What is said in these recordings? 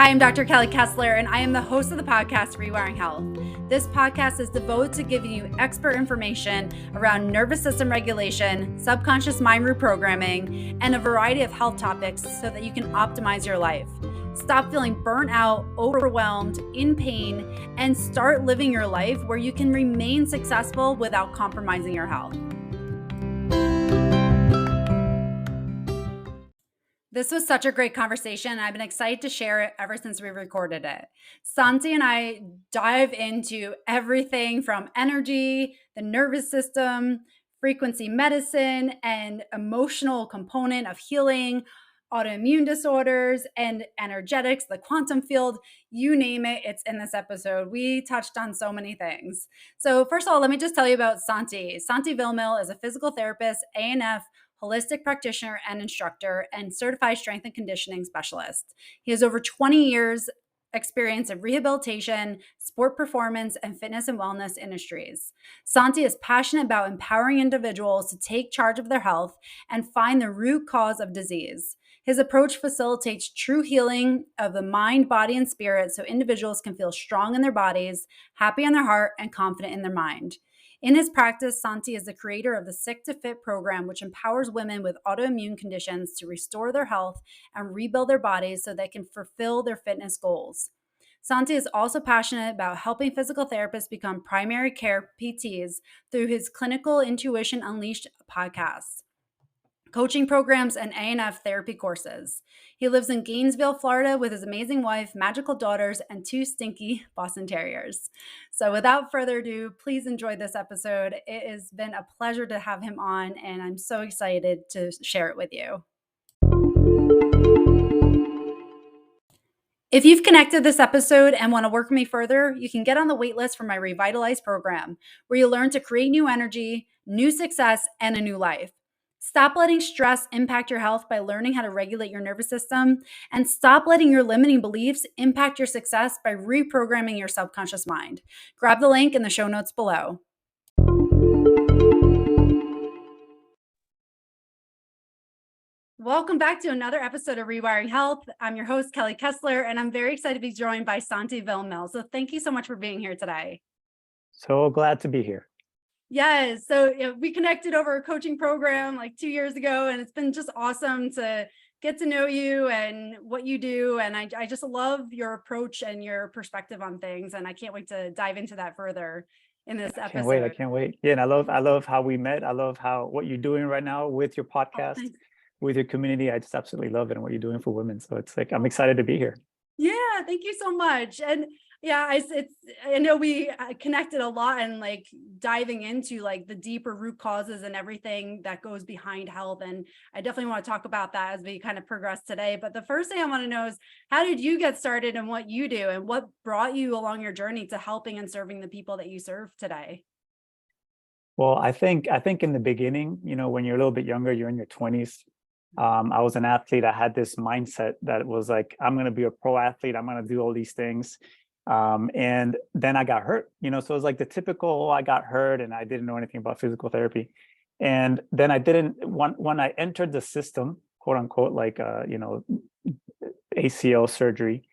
Hi, I'm Dr. Kelly Kessler, and I am the host of the podcast, Rewiring Health. This podcast is devoted to giving you expert information around nervous system regulation, subconscious mind reprogramming, and a variety of health topics so that you can optimize your life. Stop feeling burnt out, overwhelmed, in pain, and start living your life where you can remain successful without compromising your health. This was such a great conversation. I've been excited to share it ever since we recorded it. Santi and I dive into everything from energy, the nervous system, frequency medicine, and emotional component of healing, autoimmune disorders, and energetics, the quantum field, you name it, it's in this episode. We touched on so many things. So first of all, let me just tell you about Santi. Santi Villamil is a physical therapist, ANF Holistic Practitioner and Instructor, and Certified Strength and Conditioning Specialist. He has over 20 years experience in rehabilitation, sport performance, and fitness and wellness industries. Santi is passionate about empowering individuals to take charge of their health and find the root cause of disease. His approach facilitates true healing of the mind, body, and spirit so individuals can feel strong in their bodies, happy in their heart, and confident in their mind. In his practice, Santi is the creator of the Sick to Fit program, which empowers women with autoimmune conditions to restore their health and rebuild their bodies so they can fulfill their fitness goals. Santi is also passionate about helping physical therapists become primary care PTs through his Clinical Intuition Unleashed podcast, coaching programs, and ANF therapy courses. He lives in Gainesville, Florida with his amazing wife, magical daughters, and 2 stinky Boston Terriers. So without further ado, please enjoy this episode. It has been a pleasure to have him on, and I'm so excited to share it with you. If you've connected this episode and want to work with me further, you can get on the wait list for my Revitalize program, where you learn to create new energy, new success, and a new life. Stop letting stress impact your health by learning how to regulate your nervous system, and stop letting your limiting beliefs impact your success by reprogramming your subconscious mind. Grab the link in the show notes below. Welcome back to another episode of Rewiring Health. I'm your host, Kelly Kessler, and I'm very excited to be joined by Santi Villamil. So thank you so much for being here today. So glad to be here. Yes. So we connected over a coaching program like 2 years ago, and it's been just awesome to get to know you and what you do. And I just love your approach and your perspective on things. And I can't wait to dive into that further in this episode. I can't wait. Yeah, and I love how we met. I love what you're doing right now with your podcast, with your community. I just absolutely love it and what you're doing for women. So it's like, I'm excited to be here. Yeah, thank you so much. And yeah, I know we connected a lot and like diving into like the deeper root causes and everything that goes behind health. And I definitely want to talk about that as we kind of progress today. But the first thing I want to know is, how did you get started and what you do and what brought you along your journey to helping and serving the people that you serve today? Well, I think in the beginning, when you're a little bit younger, you're in your 20s. I was an athlete. I had this mindset that was like, I'm going to be a pro athlete. I'm going to do all these things. And then I got hurt, so it was like the typical, I got hurt and I didn't know anything about physical therapy. And then when I entered the system, quote unquote, like, ACL surgery,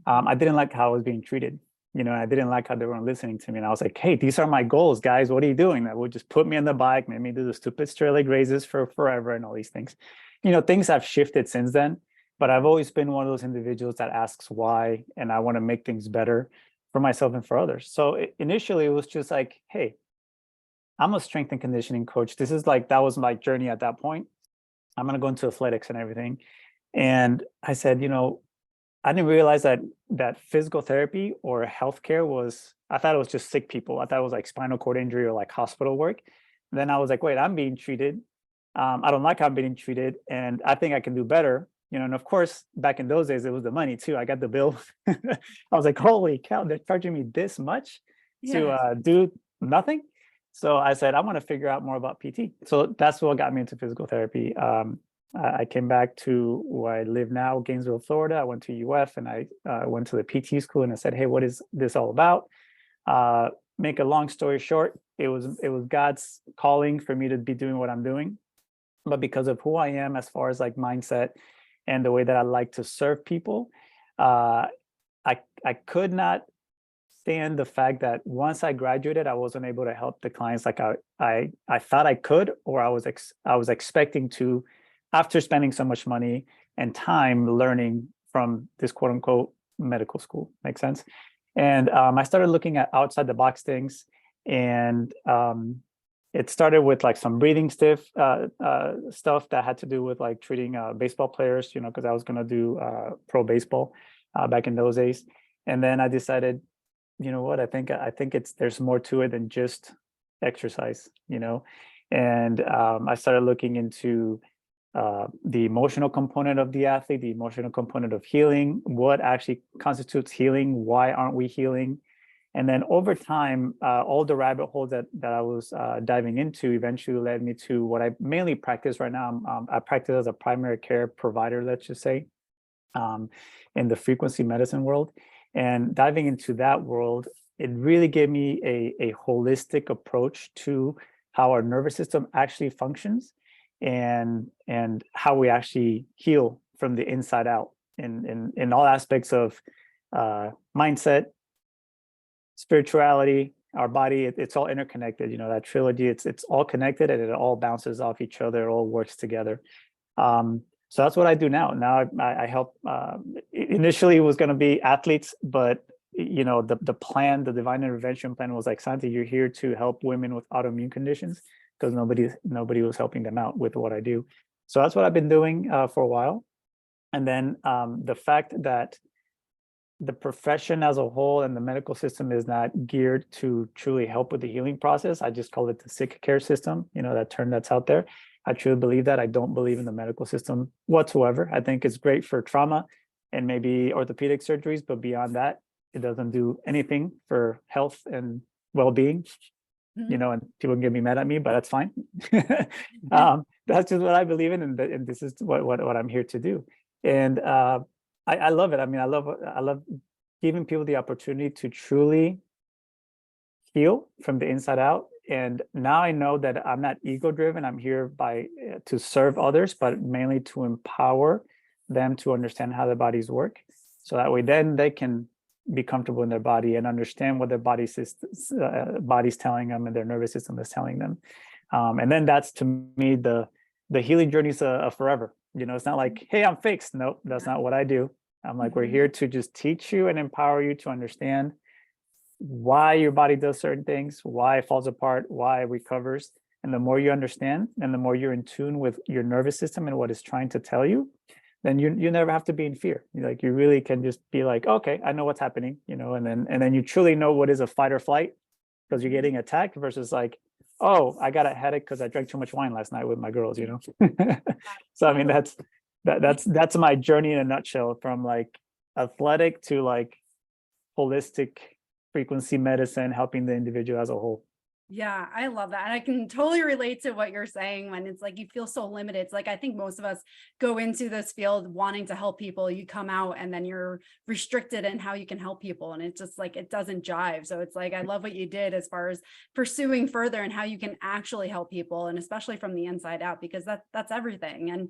I didn't like how I was being treated. I didn't like how they weren't listening to me. And I was like, hey, these are my goals, guys. What are you doing? That would just put me on the bike, made me do the stupid straight leg raises for forever and all these things. Things have shifted since then, but I've always been one of those individuals that asks why, and I want to make things better for myself and for others. So initially it was just like, hey, I'm a strength and conditioning coach. That was my journey at that point. I'm going to go into athletics and everything. And I said, I didn't realize that physical therapy or healthcare I thought it was just sick people. I thought it was like spinal cord injury or like hospital work. And then I was like, wait, I'm being treated. I don't like how I'm being treated, and I think I can do better. And of course, back in those days, it was the money too. I got the bill. I was like, holy cow, they're charging me this much to do nothing. So I said, I want to figure out more about PT. So that's what got me into physical therapy. I came back to where I live now, Gainesville, Florida. I went to UF and I went to the PT school and I said, hey, what is this all about? Make a long story short, it was God's calling for me to be doing what I'm doing. But because of who I am, as far as like mindset and the way that I like to serve people, I could not stand the fact that once I graduated, I wasn't able to help the clients like I thought I could, or I was expecting to, after spending so much money and time learning from this quote unquote medical school. Make sense? And I started looking at outside the box things, and it started with like some breathing stuff that had to do with like treating baseball players, you know, because I was gonna do pro baseball back in those days. And then I decided, you know what, I think there's more to it than just exercise, you know. And I started looking into the emotional component of the athlete, the emotional component of healing, what actually constitutes healing, why aren't we healing? And then over time, all the rabbit holes that I was diving into eventually led me to what I mainly practice right now. I practice as a primary care provider, let's just say, in the frequency medicine world. And diving into that world, it really gave me a holistic approach to how our nervous system actually functions, and how we actually heal from the inside out in all aspects of mindset, spirituality, our body. It's all interconnected. You know, that trilogy, it's all connected, and it all bounces off each other. It all works together. So that's what I do now. Now I help. Initially, it was going to be athletes, but you know, the plan, the divine intervention plan, was like, Santi, you're here to help women with autoimmune conditions, because nobody was helping them out with what I do. So that's what I've been doing for a while. And then the fact that the profession as a whole and the medical system is not geared to truly help with the healing process. I just call it the sick care system, you know, that term that's out there. I truly believe that. I don't believe in the medical system whatsoever. I think it's great for trauma and maybe orthopedic surgeries, but beyond that, it doesn't do anything for health and well-being. You know, and people can get me mad at me, but that's fine. That's just what I believe in, and this is what I'm here to do. And I love it. I mean, I love giving people the opportunity to truly heal from the inside out. And now I know that I'm not ego driven. I'm here to serve others, but mainly to empower them to understand how their bodies work, so that way then they can be comfortable in their body and understand what their body's telling them and their nervous system is telling them. And then that's, to me, the healing journey is forever. You know, it's not like, hey, I'm fixed. Nope, that's not what I do. I'm like, we're here to just teach you and empower you to understand why your body does certain things, why it falls apart, why it recovers. And the more you understand, and the more you're in tune with your nervous system and what it's trying to tell you, then you never have to be in fear. Like, you really can just be like, okay, I know what's happening, you know, and then you truly know what is a fight or flight, because you're getting attacked, versus like, oh, I got a headache because I drank too much wine last night with my girls, you know. So I mean, that's my journey in a nutshell, from like athletic to like holistic frequency medicine, helping the individual as a whole. Yeah, I love that. And I can totally relate to what you're saying when it's like you feel so limited. It's like, I think most of us go into this field wanting to help people. You come out and then you're restricted in how you can help people. And it's just like, it doesn't jive. So it's like, I love what you did as far as pursuing further and how you can actually help people, and especially from the inside out, because that's everything. And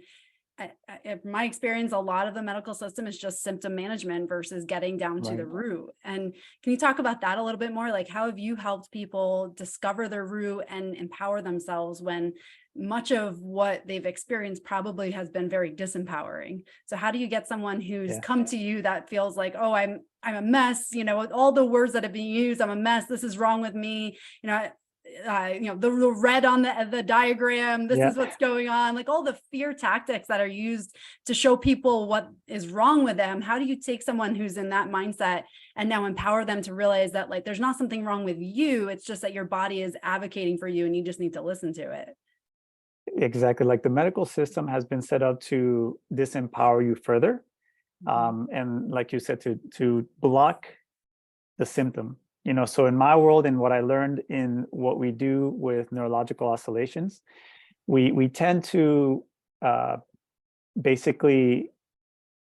in my experience, a lot of the medical system is just symptom management versus getting down to the root. And can you talk about that a little bit more? Like, how have you helped people discover their root and empower themselves when much of what they've experienced probably has been very disempowering? So how do you get someone who's come to you that feels like, oh, I'm a mess, you know, all the words that have been used, I'm a mess, this is wrong with me, you know, the red on the diagram, this is what's going on, like all the fear tactics that are used to show people what is wrong with them. How do you take someone who's in that mindset and now empower them to realize that, like, there's not something wrong with you, it's just that your body is advocating for you and you just need to listen to it? Exactly. Like, the medical system has been set up to disempower you further. And like you said, to block the symptom. You know, so in my world, and what I learned in what we do with neurological oscillations, we tend to basically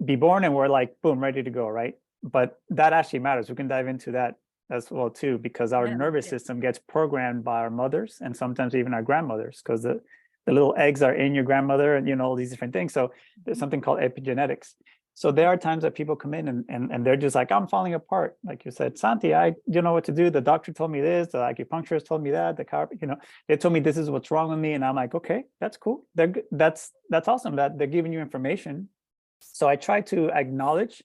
be born and we're like, boom, ready to go, right? But that actually matters. We can dive into that as well too, because our nervous system gets programmed by our mothers and sometimes even our grandmothers, because the little eggs are in your grandmother, and you know, all these different things. So there's something called epigenetics. So there are times that people come in and they're just like, I'm falling apart. Like you said, Santi, I don't know what to do. The doctor told me this, the acupuncturist told me that, they told me this is what's wrong with me. And I'm like, okay, that's cool. That's awesome that they're giving you information. So I try to acknowledge,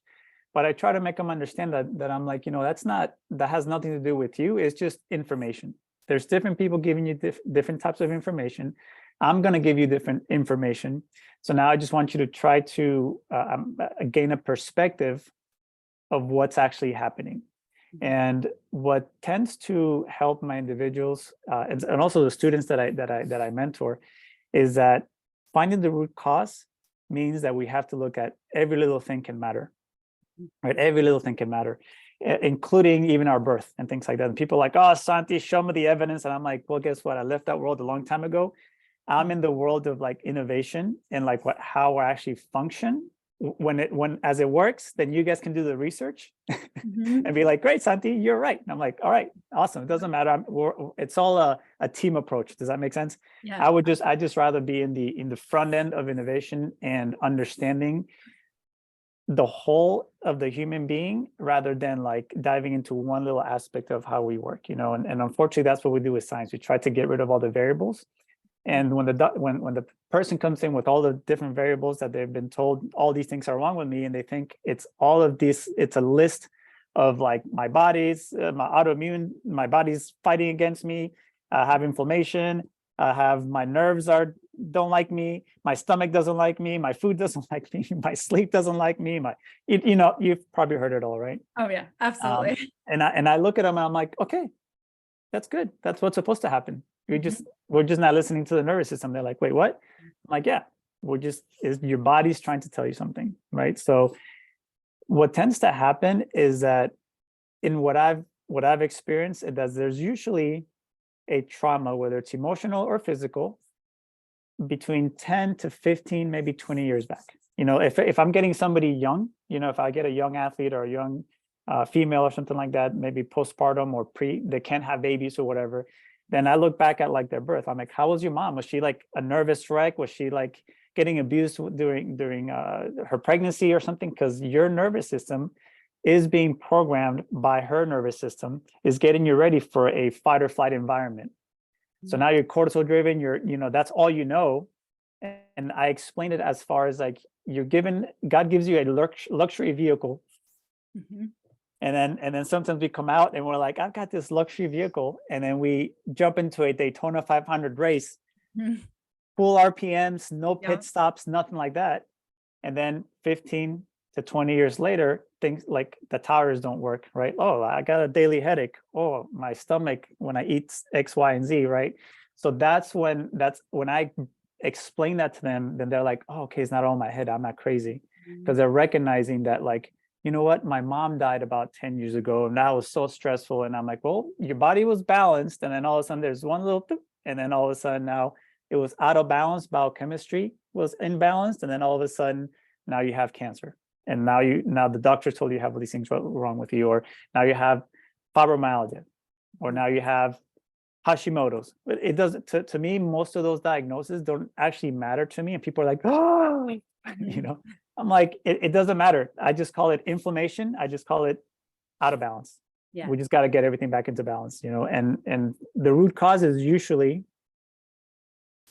but I try to make them understand that I'm like, that has nothing to do with you. It's just information. There's different people giving you different types of information. I'm going to give you different information. So now I just want you to try to gain a perspective of what's actually happening. And what tends to help my individuals and also the students that I mentor is that finding the root cause means that we have to look at every little thing can matter, right? Every little thing can matter, including even our birth and things like that. And people are like, oh, Santi, show me the evidence. And I'm like, well, guess what? I left that world a long time ago. I'm in the world of like innovation and like how I actually function. When as it works, then you guys can do the research and be like, great, Santi, you're right. And I'm like, all right, awesome. It doesn't matter. It's all a team approach. Does that make sense? Yeah. I just rather be in the front end of innovation and understanding the whole of the human being rather than like diving into one little aspect of how we work, and unfortunately that's what we do with science. We try to get rid of all the variables. And when the person comes in with all the different variables that they've been told, all these things are wrong with me, and they think it's all of these, it's a list of like my body's, my autoimmune, my body's fighting against me, I have inflammation, I have my nerves don't like me, my stomach doesn't like me, my food doesn't like me, my sleep doesn't like me, you've probably heard it all, right? Oh yeah, absolutely. And I look at them and I'm like, okay, that's good. That's what's supposed to happen. We're just not listening to the nervous system. They're like, wait, what? I'm like, yeah, your body's trying to tell you something, right? So what tends to happen is that in what I've experienced, there's usually a trauma, whether it's emotional or physical, between 10 to 15, maybe 20 years back. If I'm getting somebody young, if I get a young athlete or a young female or something like that, maybe postpartum or they can't have babies or whatever, then I look back at like their birth. I'm like, how was your mom? Was she like a nervous wreck? Was she like getting abused during her pregnancy or something? Because your nervous system is being programmed by her nervous system, is getting you ready for a fight or flight environment. So now you're cortisol driven, that's all you know. And I explained it as far as like God gives you a luxury vehicle. And then sometimes we come out and we're like, I've got this luxury vehicle. And then we jump into a Daytona 500 race, full RPMs, no pit stops, nothing like that. And then 15 to 20 years later, things like the tires don't work, right? Oh, I got a daily headache. Oh, my stomach when I eat X, Y, and Z, right? So that's when I explain that to them, then they're like, oh, okay, it's not all in my head. I'm not crazy. Because they're recognizing that like, you know what, my mom died about 10 years ago and that was so stressful. And I'm like, well, your body was balanced. And then all of a sudden there's one little, and then all of a sudden now it was out of balance. Biochemistry was imbalanced. And then all of a sudden now you have cancer. And now the doctor told you have all these things wrong with you, or now you have fibromyalgia, or now you have Hashimoto's. But it doesn't, to me, most of those diagnoses don't actually matter to me. And people are like, oh, I'm like, it doesn't matter. I just call it inflammation. I just call it out of balance. Yeah. We just got to get everything back into balance, and the root cause is usually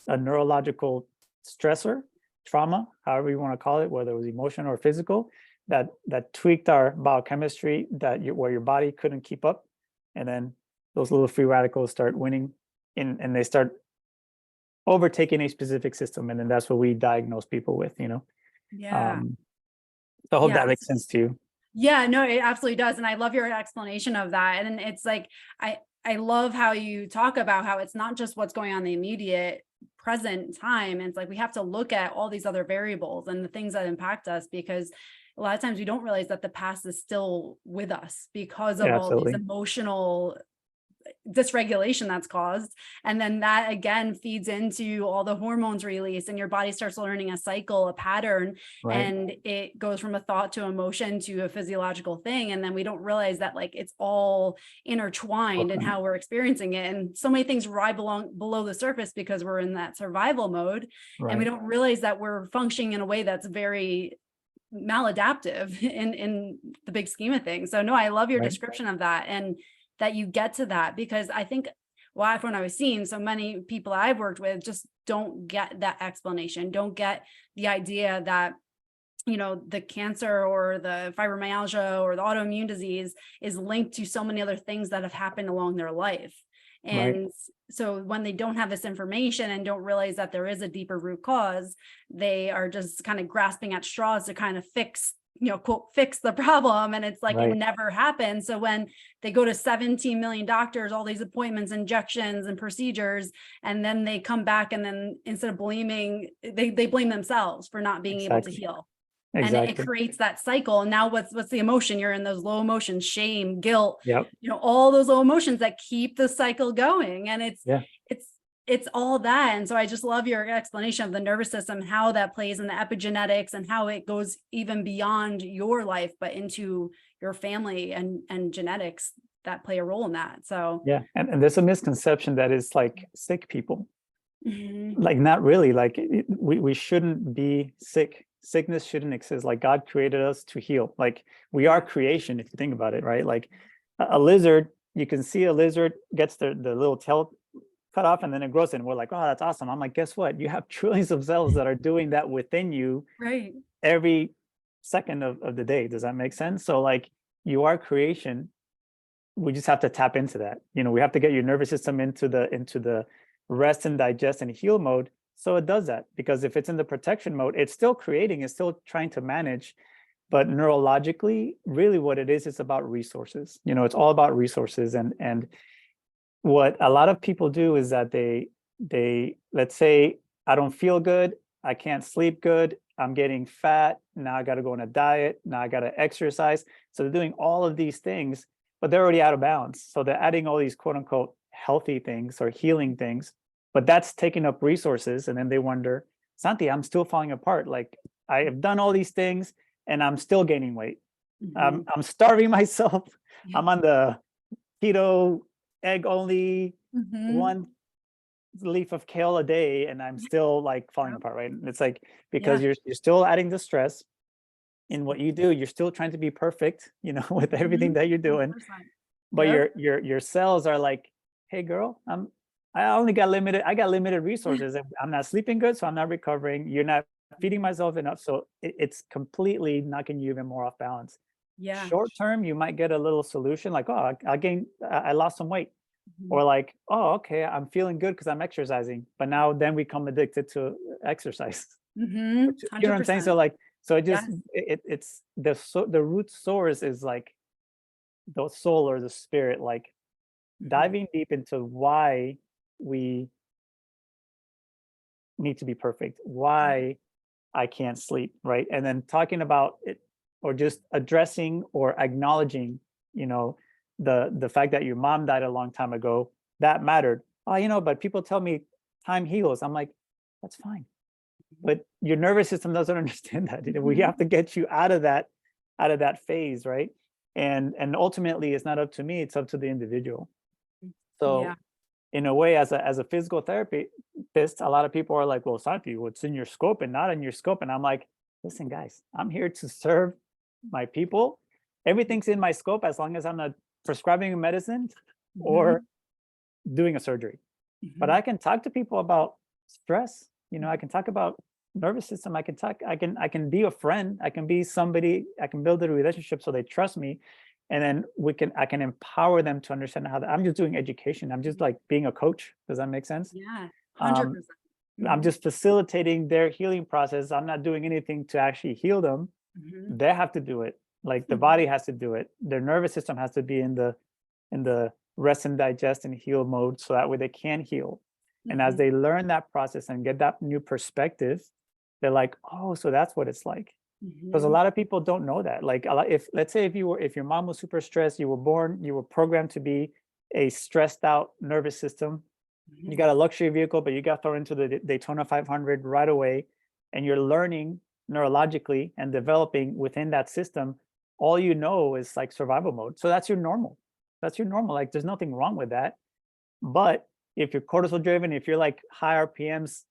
a neurological stressor, trauma, however you want to call it, whether it was emotional or physical, that tweaked our biochemistry, where your body couldn't keep up. And then those little free radicals start winning and they start overtaking a specific system. And then that's what we diagnose people with, Yeah. So I hope that makes sense to you. Yeah, no, it absolutely does. And I love your explanation of that. And it's like, I love how you talk about how it's not just what's going on in the immediate present time. And it's like, we have to look at all these other variables and the things that impact us, because a lot of times we don't realize that the past is still with us because of all these emotional dysregulation that's caused. And then that again feeds into all the hormones released, and your body starts learning a cycle, a pattern, and it goes from a thought to emotion to a physiological thing. And then we don't realize that like it's all intertwined in how we're experiencing it. And so many things ride below the surface because we're in that survival mode, and we don't realize that we're functioning in a way that's very maladaptive in the big scheme of things. So no, I love your Right. description of that, and that you get to that, because I think, well, from what I was seeing, so many people I've worked with just don't get that explanation, don't get the idea that, you know, the cancer or the fibromyalgia or the autoimmune disease is linked to so many other things that have happened along their life. Right. And so when they don't have this information and don't realize that there is a deeper root cause, they are just kind of grasping at straws to kind of fix, you know, quote, fix the problem. And it's like, it Right. never happens. So when they go to 17 million doctors, all these appointments, injections and procedures, and then they come back, and then instead of blaming, they blame themselves for not being able to Exactly. heal. And it Exactly. creates that cycle. And now what's the emotion? You're in those low emotions, shame, guilt, Yep. you know, all those low emotions that keep the cycle going. And Yeah. it's all that. And so I just love your explanation of the nervous system, how that plays in the epigenetics, and how it goes even beyond your life, but into your family and genetics that play a role in that. So Yeah. And there's a misconception that it's like sick people. mhm. Like, not really. Like, we shouldn't be sick. Sickness shouldn't exist. Like, God created us to heal. Like, we are creation, if you think about it, right? Like a lizard, you can see a lizard gets the little tail cut off, and then it grows, and we're like, oh, that's awesome. I'm like, guess what? You have trillions of cells that are doing that within you Right. every second of the day. Does that make sense? So like, you are creation. We just have to tap into that. You know, we have to get your nervous system into the rest and digest and heal mode, so it does that. Because if it's in the protection mode, it's still creating, it's still trying to manage. But neurologically, really what it is, it's about resources. You know, it's all about resources. And what a lot of people do is that they let's say, I don't feel good, I can't sleep good, I'm getting fat, now I got to go on a diet, now I got to exercise. So they're doing all of these things, but they're already out of balance. So they're adding all these quote unquote healthy things or healing things, but that's taking up resources. And then they wonder, Santi, I'm still falling apart. Like, I have done all these things and I'm still gaining weight. Mhm. I'm starving myself. Yeah. I'm on the keto, egg only, Mhm. one leaf of kale a day, and I'm still like falling Yep. apart, right? And it's like, because Yeah. you're still adding the stress in what you do. You're still trying to be perfect, you know, with everything Mhm. that you're doing. 100%. But Yep. your cells are like, hey girl, I got limited resources, and I'm not sleeping good, so I'm not recovering. You're not feeding myself enough. So it's completely knocking you even more off balance. Yeah. Short term, you might get a little solution like, oh, I lost some weight. Mhm. Or like, oh, okay, I'm feeling good because I'm exercising. But now then we come addicted to exercise. Mhm. You know what I'm saying? So 100%. like, so Yes. it's the root source is like the soul or the spirit, like Mhm. diving deep into why we need to be perfect, Yeah. why I can't sleep, right? And then talking about it, or just addressing or acknowledging, you know, the fact that your mom died a long time ago, that mattered. Oh, you know, but people tell me time heals. I'm like, that's fine. But your nervous system doesn't understand that. We Mhm. have to get you out of that phase, right? And ultimately it's not up to me, it's up to the individual. Yeah. So in a way, as a physical therapist, a lot of people are like, well, Santi, what's in your scope and not in your scope? And I'm like, listen, guys, I'm here to serve my people. Everything's in my scope as long as I'm not prescribing a medicine or Mhm. doing a surgery. But Mhm. I can talk to people about stress. You know, I Mhm. can talk about nervous system. I can be a friend. I can be somebody. I can build a relationship so they trust me. And then I can empower them to understand I'm just doing education. I'm just like being a coach. Does that make sense? Yeah. Um, 100%. I'm Mhm. just facilitating their healing process. I'm not doing anything to actually heal them. Mhm. They have to do it. Like, the Mhm. body has to do it. Their nervous system has to be in the rest and digest and heal mode, so that way they can heal. And as Mhm. they learn that process and get that new perspective, they're like, oh, so that's what it's like. Because a Mhm. lot of people don't know that. Like, if let's say if your mom was super stressed, you were programmed to be a stressed out nervous system. You Mhm. got a luxury vehicle, but you got thrown into the Daytona 500 right away, and you're learning neurologically and developing within that system. All you know is like survival mode. So that's your normal. That's your normal. Like, there's nothing wrong with that. But if you're cortisol driven, if you're like high RPMs,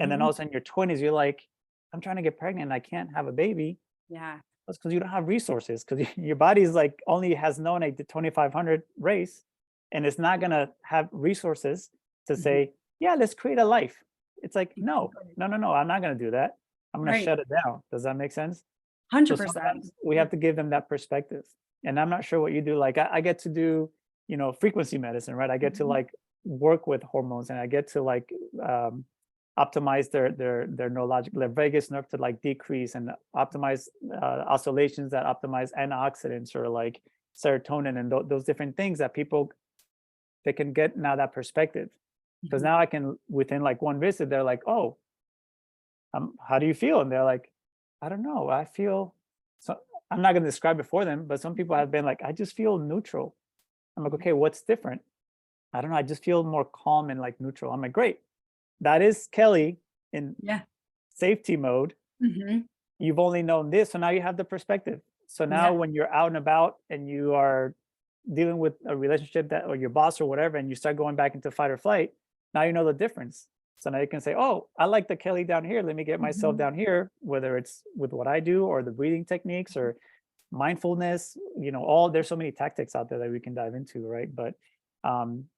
and then all Mhm. of a sudden in your 20s, you're like, I'm trying to get pregnant and I can't have a baby. Yeah. That's because you don't have resources, because your body's like only has known a 2500 race, and it's not gonna have resources to Mhm. say, yeah, let's create a life. It's like, no, Exactly. no, no, no, I'm not gonna do that. I'm gonna Right. shut it down. Does that make sense? So 100%. sometimes we have to give them that perspective. And I'm not sure what you do. Like I get to do, frequency medicine, right? I get to Mhm. like work with hormones, and I get to like um, optimize their neurological, their vagus nerve to like decrease, and optimize oscillations that optimize antioxidants or like serotonin, and those different things that people, they can get now that perspective. Because Mhm. now I can, within like one visit, they're like, oh, how do you feel? And they're like, I don't know. I feel so. I'm not going to describe it for them, but some people Mhm. have been like, I just feel neutral. I'm like, Mhm. okay, what's different? I don't know. I just feel more calm and like neutral. I'm like, great. That is Kelly in Yeah. safety mode. Mhm. You've only known this, so now you have the perspective. So now Yeah. when you're out and about and you are dealing with a relationship that, or your boss or whatever, and you start going back into fight or flight, now you know the difference. So now you can say, oh, I like the Kelly down here. Let me get myself Mhm. down here, whether it's with what I do or the breathing techniques Mhm. or mindfulness, all there's so many tactics out there that we can dive into, right? But um,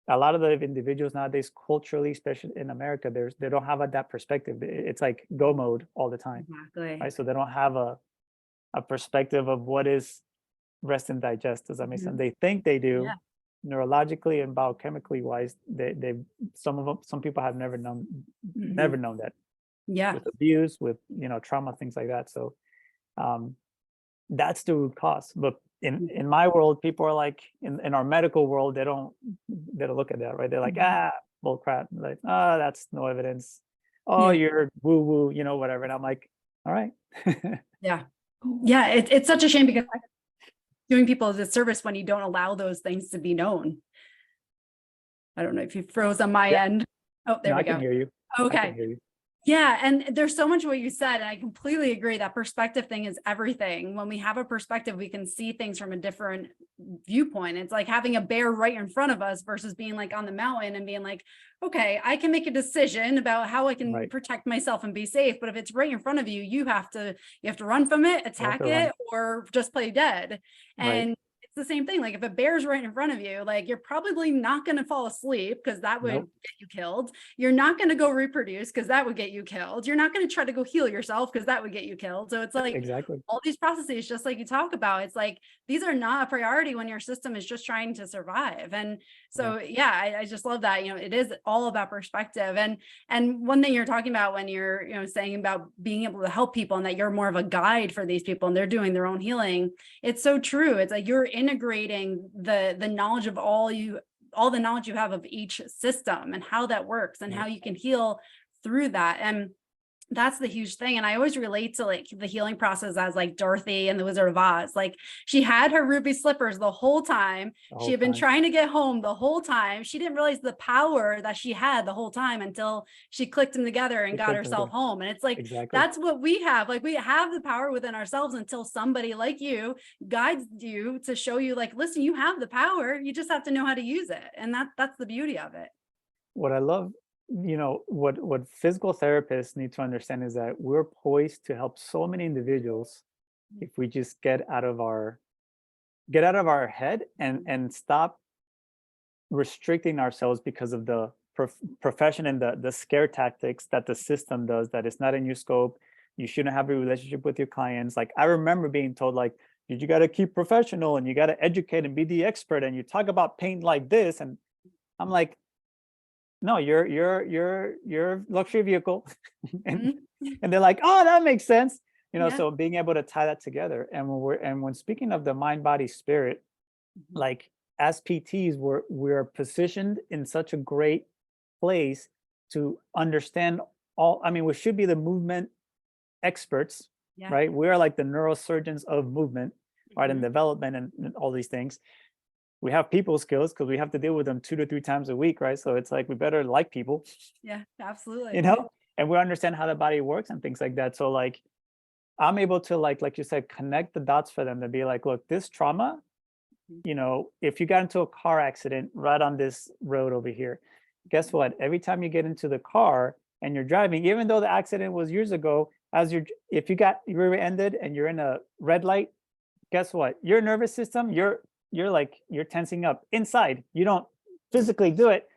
a lot of the individuals nowadays, culturally, especially in America, they don't have that perspective. It's like go mode all the time, Exactly. right? So they don't have a perspective of what is rest and digest. Does that make sense? Mhm. They think they Yeah. do, neurologically and biochemically wise. Some people have Mhm. never known that, Yeah. with abuse, with trauma, things like that. So um, that's the root cause. But in my world, people are like, in our medical world, they don't look at that, right? They're like, Mhm. bull crap. Like, that's no evidence. Oh, Yeah. you're woo woo, whatever. And I'm like, all right. Yeah. Yeah. It's such a shame because doing people a disservice when you don't allow those things to be known. I don't know if you froze on my Yeah, end. Oh, there no, we I can go. hear you. I can Okay. hear you. Yeah, and there's so much what you said, and I completely agree that perspective thing is everything. When we have a perspective, we can see things from a different viewpoint. It's like having a bear right in front of us versus being like on the mountain and being like, okay, I can make a decision about how I can Right. protect myself and be safe. But if it's right in front of you, you have to run from it, You have attack to run. it, or just play dead. Right. And it's the same thing. Like if a bear's right in front of you, like you're probably not going to fall asleep because that would Nope. get you killed. You're not going to go reproduce because that would get you killed. You're not going to try to go heal yourself because that would get you killed. So it's like Exactly. all these processes, just like you talk about, it's like these are not a priority when your system is just trying to survive. And Yeah. so, yeah, I just love that. It is all about perspective. And one thing you're talking about when you're, saying about being able to help people and that you're more of a guide for these people and they're doing their own healing. It's so true. It's like you're integrating the knowledge of all the knowledge you have of each system and how that works and Right. how you can heal through that. And that's the huge thing. And I always relate to like the healing process as like Dorothy and the Wizard of Oz. Like she had her ruby slippers the whole time. The She whole had been time. trying to get home the whole time. She didn't realize the power that she had the whole time until she clicked them together and You got clicked herself together. home. And it's like, Exactly. that's what we have. Like we have the power within ourselves until somebody like you guides you to show you like, listen, you have the power. You just have to know how to use it. And that's the beauty of it. What I love, what physical therapists need to understand is that we're poised to help so many individuals if we just get out of our head and stop restricting ourselves because of the profession and the scare tactics that the system does, that it's not in your scope. You shouldn't have a relationship with your clients. Like I remember being told, like, dude, you got to keep professional and you got to educate and be the expert and you talk about pain like this. And I'm like, no, you're luxury vehicle. and Mhm. and they're like, oh, that makes sense. Yeah. So being able to tie that together. And when speaking of the mind, body, spirit, Mhm. like as PTs, we're positioned in such a great place to understand all. I mean, we should be the movement experts, Yeah. right? We are like the neurosurgeons of movement, right? And Mhm. development and all these things. We have people skills because we have to deal with them 2 to 3 times a week, right? So it's like we better like people, Yeah, absolutely. you know, and we understand how the body works and things like that. So like I'm able to like you said, connect the dots for them to be like, look, this trauma, Mhm. if you got into a car accident right on this road over here, guess what? Every time you get into the car and you're driving, even though the accident was years ago, if you got rear-ended and you're in a red light, guess what? Your nervous system, you're tensing up inside. You don't physically do it,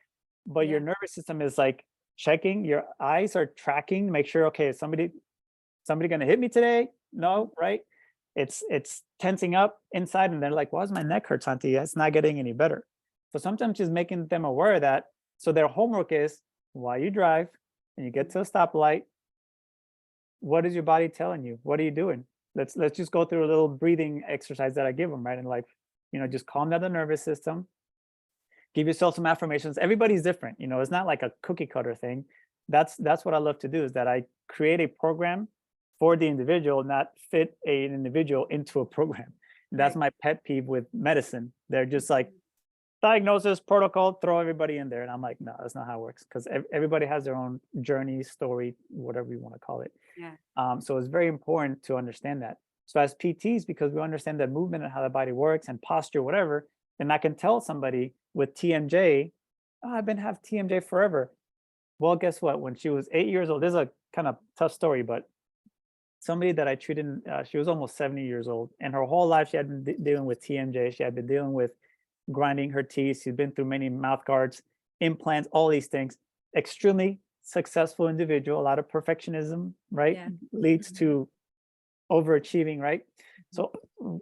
but your Yeah. nervous system is like checking. Your eyes are tracking, make sure, okay, is somebody gonna hit me today? Mhm. No, right? It's tensing up inside, and they're like, "Why does my neck hurt, Santi? It's not getting any better." So sometimes just making them aware of that. So their homework is while you drive and you get to a stoplight, what is your body telling you? What are you doing? Let's just go through a little breathing exercise that I give them, right? And like, just calm down the nervous system, give yourself some affirmations. Everybody's different, it's not like a cookie cutter thing. That's what I love to do, is that I create a program for the individual, not fit an individual into a program. That's Right. my pet peeve with medicine. They're just like Mhm. diagnosis, protocol, throw everybody in there. And I'm like, no, that's not how it works, because everybody has their own journey, story, whatever you want to call it. Yeah. So it's very important to understand that. So as PTs, because we understand that movement and how the body works and posture, whatever, then I can tell somebody with TMJ, oh, I've been have TMJ forever. Well, guess what? When she was 8 years old, this is a kind of tough story, but somebody that I treated, she was almost 70 years old, and her whole life she had been dealing with TMJ. She had been dealing with grinding her teeth. She's been through many mouth guards, implants, all these things. Extremely successful individual. A lot of perfectionism, right, Yeah. leads Mhm. to overachieving, right? Mhm. So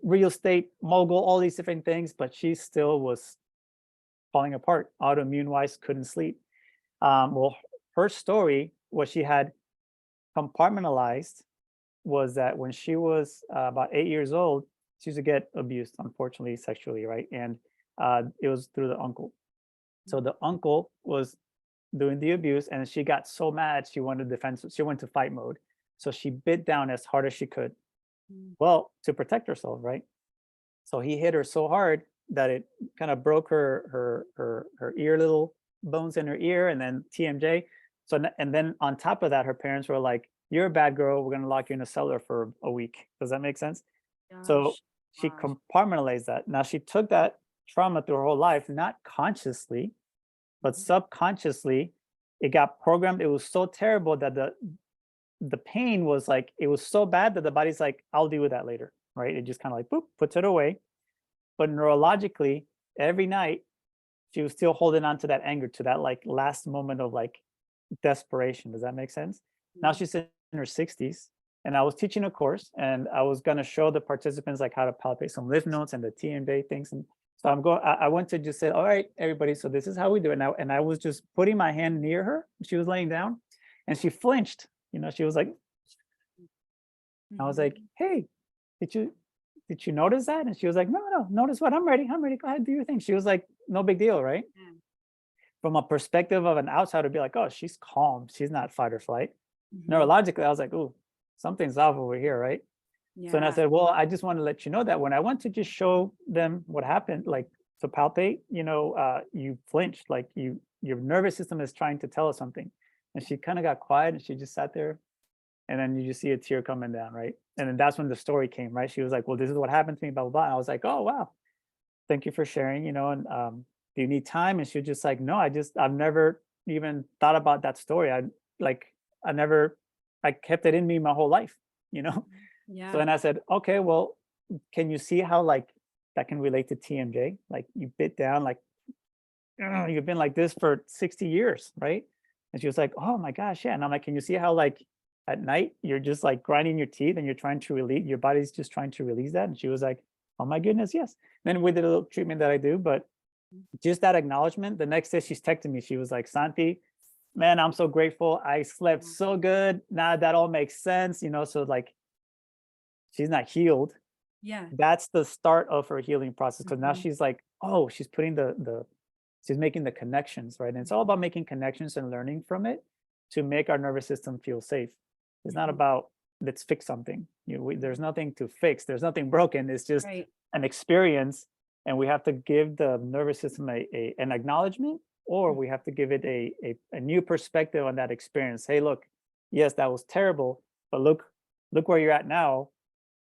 real estate mogul, all these different things, but she still was falling apart. Autoimmune wise, couldn't sleep. Well, her story, what she had compartmentalized, was that when she was about 8 years old, she used to get abused, unfortunately, sexually, right? And it was through the uncle. So the uncle was doing the abuse, and she got so mad she wanted defense. She went to fight mode. So she bit down as hard as she could. Mhm. Well, to protect herself, right? So he hit her so hard that it kind of broke her ear, little bones in her ear, and then TMJ. So and then on top of that, her parents were like, "You're a bad girl. We're gonna lock you in a cellar for a week." Does that make sense? So Gosh. she Gosh. compartmentalized that. Now she took that trauma through her whole life, not consciously, but Mhm. subconsciously. It got programmed. It was so terrible that the pain was like, it was so bad that the body's like, I'll deal with that later, right? It just kind of like boop, puts it away. But neurologically, every night she was still holding on to that anger, to that like last moment of like desperation. Does that make sense? Now Mhm. she's in her 60s, and I was teaching a course, and I was gonna show the participants like how to palpate some lymph nodes and the TMJ things. And so I went to just say, all right, everybody, so this is how we do it now. And I was just putting my hand near her. She was laying down, and she flinched. She was like, I was like, Mhm. "Hey, did you did you notice that?" And she was like, "No, no, notice what? I'm ready. I'm ready. Go ahead, do your thing." She was like, "No big deal, right?" Yeah. From a perspective of an outsider, be like, "Oh, she's calm. She's not fight or flight." Mhm. Neurologically, I was like, "Ooh, something's off over here, right?" So then I Yeah. said, "Well, I just want to let you know that when I went to just show them what happened, like to palpate, you flinched, like your nervous system is trying to tell us something." And she kind of got quiet, and she just sat there, and then you just see a tear coming down, right? And then that's when the story came, right? She was like, "Well, this is what happened to me, blah blah blah." And I was like, "Oh wow, thank you for sharing." And do you need time? And she was just like, "No, I've never even thought about that story. Like I never, I kept it in me my whole life, you know." Mhm. So Yeah. then I said, "Okay, well, can you see how like that can relate to TMJ? Like you bit down, like "Ugh, you've been like this for 60 years, right?" And she was like, "Oh my gosh, yeah." And I'm like, "Can you see how like at night you're just like grinding your teeth and you're trying to release, your body's just trying to release that?" And she was like, "Oh my goodness, yes." Then we did a little treatment that I do, but just that acknowledgement. The next day she's texting me. She was like, "Santi, man, I'm so grateful. I slept Mhm. so good. Now that all makes sense." So like she's not healed. Yeah. That's the start of her healing process, because now Mhm. she's like, oh, she's putting the she's making the connections, right? And it's all Mhm. about making connections and learning from it to make our nervous system feel safe. It's not Mhm. about let's fix something. There's nothing to fix. There's nothing broken. It's just Right. an experience, and we have to give the nervous system an acknowledgement, or we have to give it a new perspective on that experience. Hey, look, yes, that was terrible, but look where you're at now.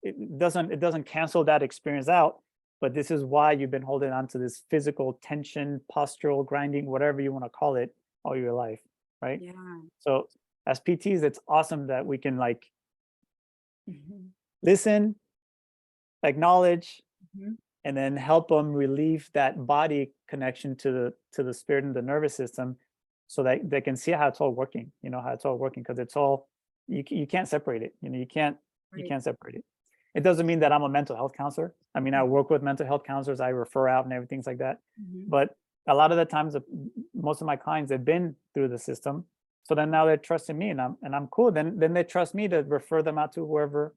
It doesn't cancel that experience out, but this is why you've been holding on to this physical tension, postural grinding, whatever you want to call it, all your life, right? Yeah. So as PTs, it's awesome that we can like Mhm. Listen, acknowledge, Mhm. and then help them relieve that body connection to the spirit and the nervous system, so that they can see how it's all working, how it's all working, because it's all, you can't separate it, you Right. can't separate it. It doesn't mean that I'm a mental health counselor. I mean, I work with mental health counselors, I refer out and everything like that. Mhm. But a lot of the times, most of my clients have been through the system, so then now they're trusting me, and I'm cool. Then they trust me to refer them out to whoever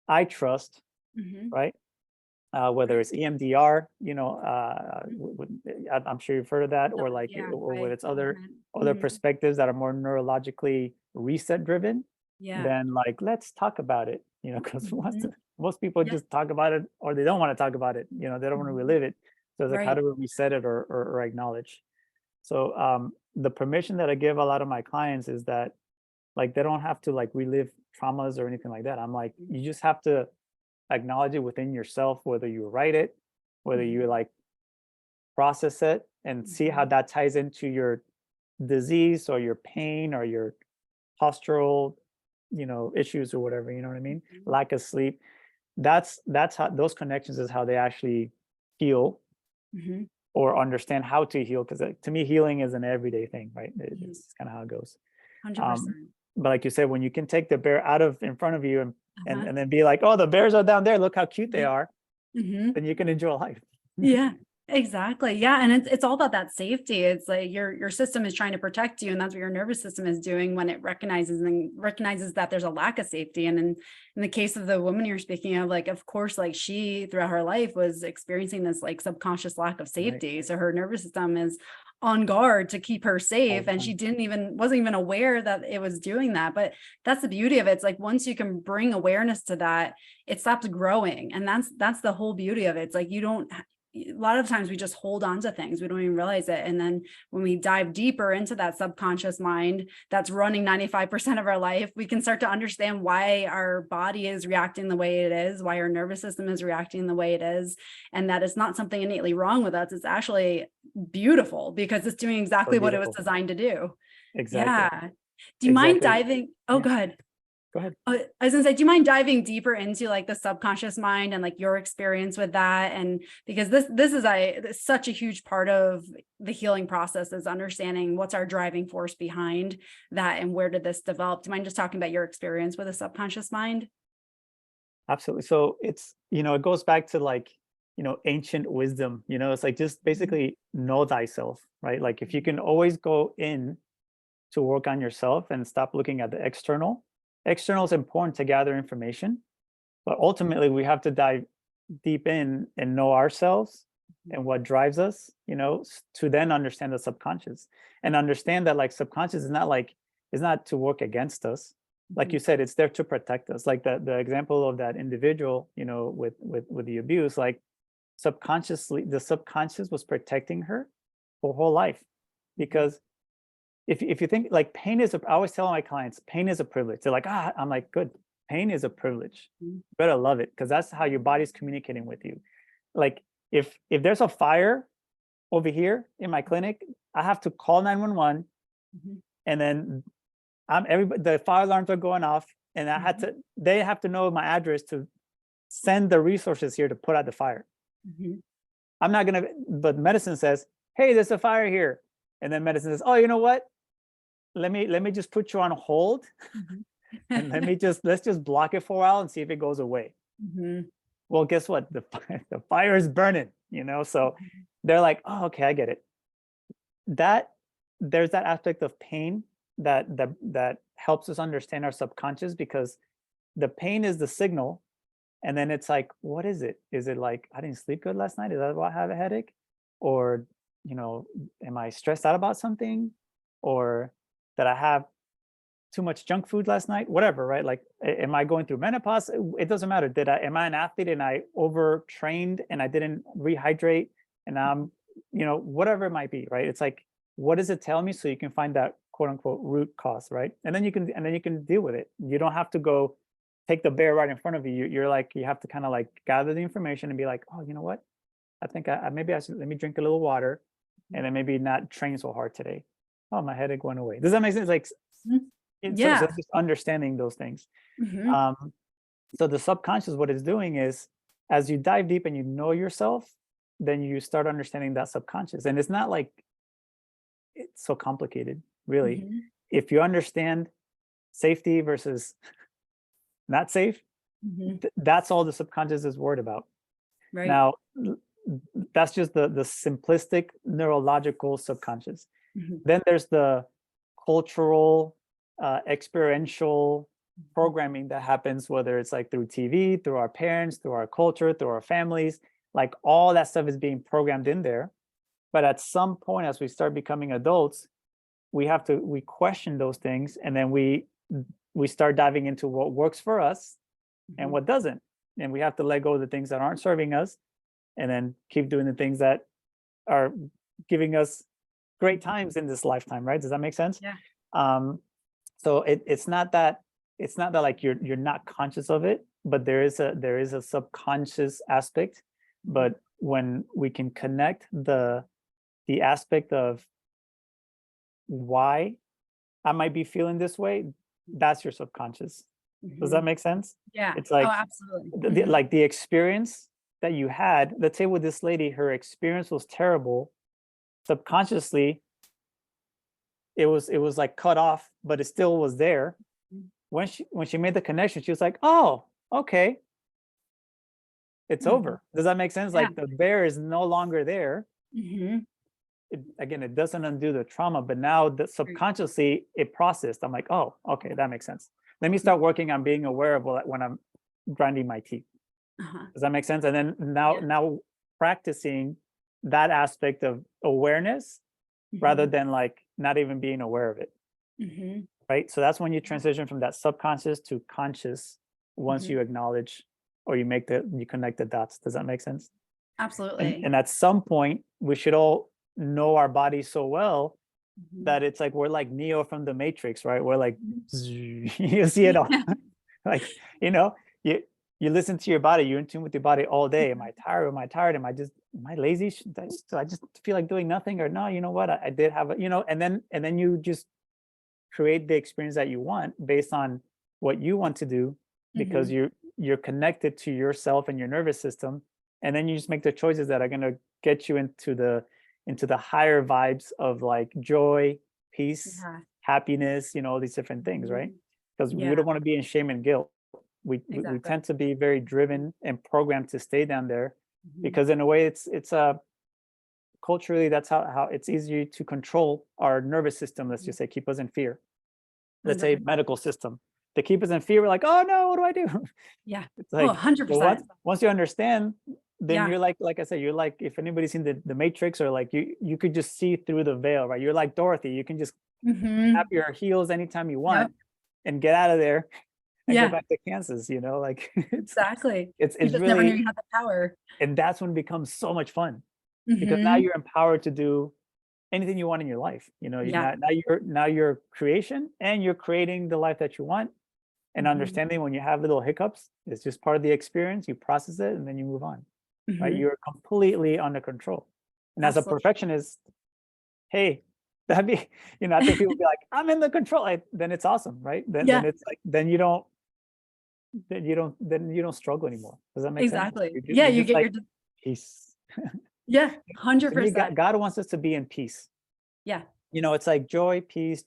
I trust, Mhm. right? Whether Right. it's EMDR, Mhm. I'm sure you've heard of that, No, or like, yeah, or with its I other haven't. other Mhm. perspectives that are more neurologically reset driven. Yeah. Then, like, let's talk about it, because Mhm. most people Yeah. just talk about it, or they don't want to talk about it, they don't want to Mhm. relive it. So it's like, how Right. do we reset it, or acknowledge? So the permission that I give a lot of my clients is that, like, they don't have to like relive traumas or anything like that. I'm like, Mhm. you just have to acknowledge it within yourself, whether you write it, whether Mhm. you like process it, and see how Mhm. that ties into your disease or your pain or your postural, issues or whatever, you know what I mean? Mhm. Lack of sleep. That's how those connections is how they actually heal, Mhm. or understand how to heal. Because to me, healing is an everyday thing, right? Mhm. It's kind of how it goes. Um, 100%. but like you said, when you can take the bear out of in front of you, and Uh-huh. and then be like, oh, the bears are down there, look how cute they Yeah. are, Mhm. then you can enjoy life. Yeah, exactly. Yeah, and it's all about that safety. It's like your system is trying to protect you, and that's what your nervous system is doing when it recognizes that there's a lack of safety. And in the case of the woman you're speaking of, like, of course, like, she throughout her life was experiencing this like subconscious lack of Right. safety. So her nervous system is on guard to keep her All safe, the and she time. wasn't even aware that it was doing that. But that's the beauty of it. It's like once you can bring awareness to that, it stops growing, and that's the whole beauty of it. It's like you don't, a lot of times we just hold on to things. We don't even realize it. And then when we dive deeper into that subconscious mind that's running 95% of our life, we can start to understand why our body is reacting the way it is, why our nervous system is reacting the way it is, and that it's not something innately wrong with us. It's actually beautiful because it's doing So exactly what it was beautiful. designed to do. Exactly. Yeah. Do you mind Exactly. diving? Oh, Yeah. go ahead. Go ahead. I was gonna say, do you mind diving deeper into like the subconscious mind and like your experience with that? And because this is such a huge part of the healing process, is understanding what's our driving force behind that and where did this develop? Do you mind just talking about your experience with the subconscious mind? Absolutely. So it goes back to, like, ancient wisdom, it's like, just Mhm. basically know thyself, right? Like, if you Mhm. can always go in to work on yourself and stop looking at the external is important to gather information, but ultimately we have to dive deep in and know ourselves and what drives us, to then understand the subconscious, and understand that, like, subconscious is not to work against us. Like you Mhm. said, it's there to protect us. Like the example of that individual, with the abuse, like, the subconscious was protecting her her whole life. Mhm. Because if you think, like, I always tell my clients, pain is a privilege. They're like, I'm like, good. Pain is a privilege. Mhm. Better love it, because that's how your body's communicating with you. Like, if there's a fire over here in my clinic, I have to call 911, Mhm. and then everybody, the fire alarms are going off, and Mhm. they have to know my address to send the resources here to put out the fire. Mhm. I'm not gonna, but medicine says, hey, there's a fire here. And then medicine says, oh, you know what? Let me just put you on hold, Mhm. and let's just block it for a while and see if it goes away. Mhm. Well, guess what? The fire is burning, so they're like, oh, okay, I get it. That There's that aspect of pain that helps us understand our subconscious, because the pain is the signal. And then it's like, what is it? Is it like, I didn't sleep good last night? Is that why I have a headache? Or, you know, am I stressed out about something? Or that I have too much junk food last night? Whatever, right? Like, am I going through menopause? It doesn't matter. Am I an athlete and I overtrained and I didn't rehydrate, and whatever it might be, right? It's like, what does it tell me? So you can find that quote unquote root cause, right? And then you can deal with it. You don't have to go take the bear right in front of you. You're like, you have to kind of like gather the information and be like, oh, you know what? I think maybe I should, let me drink a little water, and then maybe not train so hard today. Oh, my headache went away. Does that make sense? Like, Mhm. so Yeah. just understanding those things. Mhm. Um, So the subconscious, what it's doing is, as you dive deep and you know yourself, then you start understanding that subconscious. And it's not like it's so complicated, really. Mm-hmm. If you understand safety versus not safe, Mm-hmm. that's all the subconscious is worried about. Right. Now, that's just the simplistic neurological subconscious. Mm-hmm. Then there's the cultural, experiential programming that happens, whether it's like through TV, through our parents, through our culture, through our families. Like all that stuff is being programmed in there. But at some point, as we start becoming adults, we question those things, and then we start diving into what works for us and what doesn't. And we have to let go of the things that aren't serving us, and then keep doing the things that are giving us great times in this lifetime, right? Does that make sense? Yeah. So it's not that like you're not conscious of it, but there is a subconscious aspect. But when we can connect the aspect of why I might be feeling this way, that's your subconscious. Does that make sense? Yeah. It's like, oh, absolutely. like the experience that you had. Let's say with this lady, her experience was terrible. Subconsciously, it was like cut off, but it still was there. When she made the connection, she was like, oh, okay, it's over. Does that make sense? Yeah. Like the bear is no longer there. Mm-hmm. Again, it doesn't undo the trauma, but now that subconsciously it processed. I'm like, oh, okay, that makes sense. Let me start working on being aware of when I'm grinding my teeth. Does that make sense? And then now practicing that aspect of awareness rather than like not even being aware of it. Right? So that's when you transition from that subconscious to conscious once you acknowledge or you connect the dots. Does that make sense? Absolutely. And at some point, we should all know our body so well that it's like we're like Neo from the Matrix, right? We're like, you see it all. Like, you listen to your body, you're in tune with your body all day. Am I tired? Am I tired? Am I lazy? Do I just feel like doing nothing? Or no, you know what? I did have and then you just create the experience that you want based on what you want to do, because you're connected to yourself and your nervous system. And then you just make the choices that are going to get you into the higher vibes of like joy, peace, happiness, all these different things, right? Because we don't want to be in shame and guilt. We tend to be very driven and programmed to stay down there, because in a way it's culturally, that's how it's easier to control our nervous system. Let's just say keep us in fear. Let's say medical system, they keep us in fear. We're like, oh no, what do I do? Yeah. It's like 100%. Once you understand, then you're like I said, you're like, if anybody's seen the Matrix, or like you could just see through the veil, right? You're like Dorothy. You can just tap your heels anytime you want and get out of there and go back to Kansas, like exactly. It's you just really, never knew you had the power. And that's when it becomes so much fun, because now you're empowered to do anything you want in your life. Now you're creation, and you're creating the life that you want. And understanding when you have little hiccups, it's just part of the experience. You process it and then you move on. Right? You're completely under control. And as a perfectionist, hey, that'd be, I think people be like, I'm in the control. Then it's awesome, right? Then it's like, then you don't struggle anymore. Does that make sense? Exactly. You get like, your peace. 100%. God wants us to be in peace. Yeah. It's like joy, peace.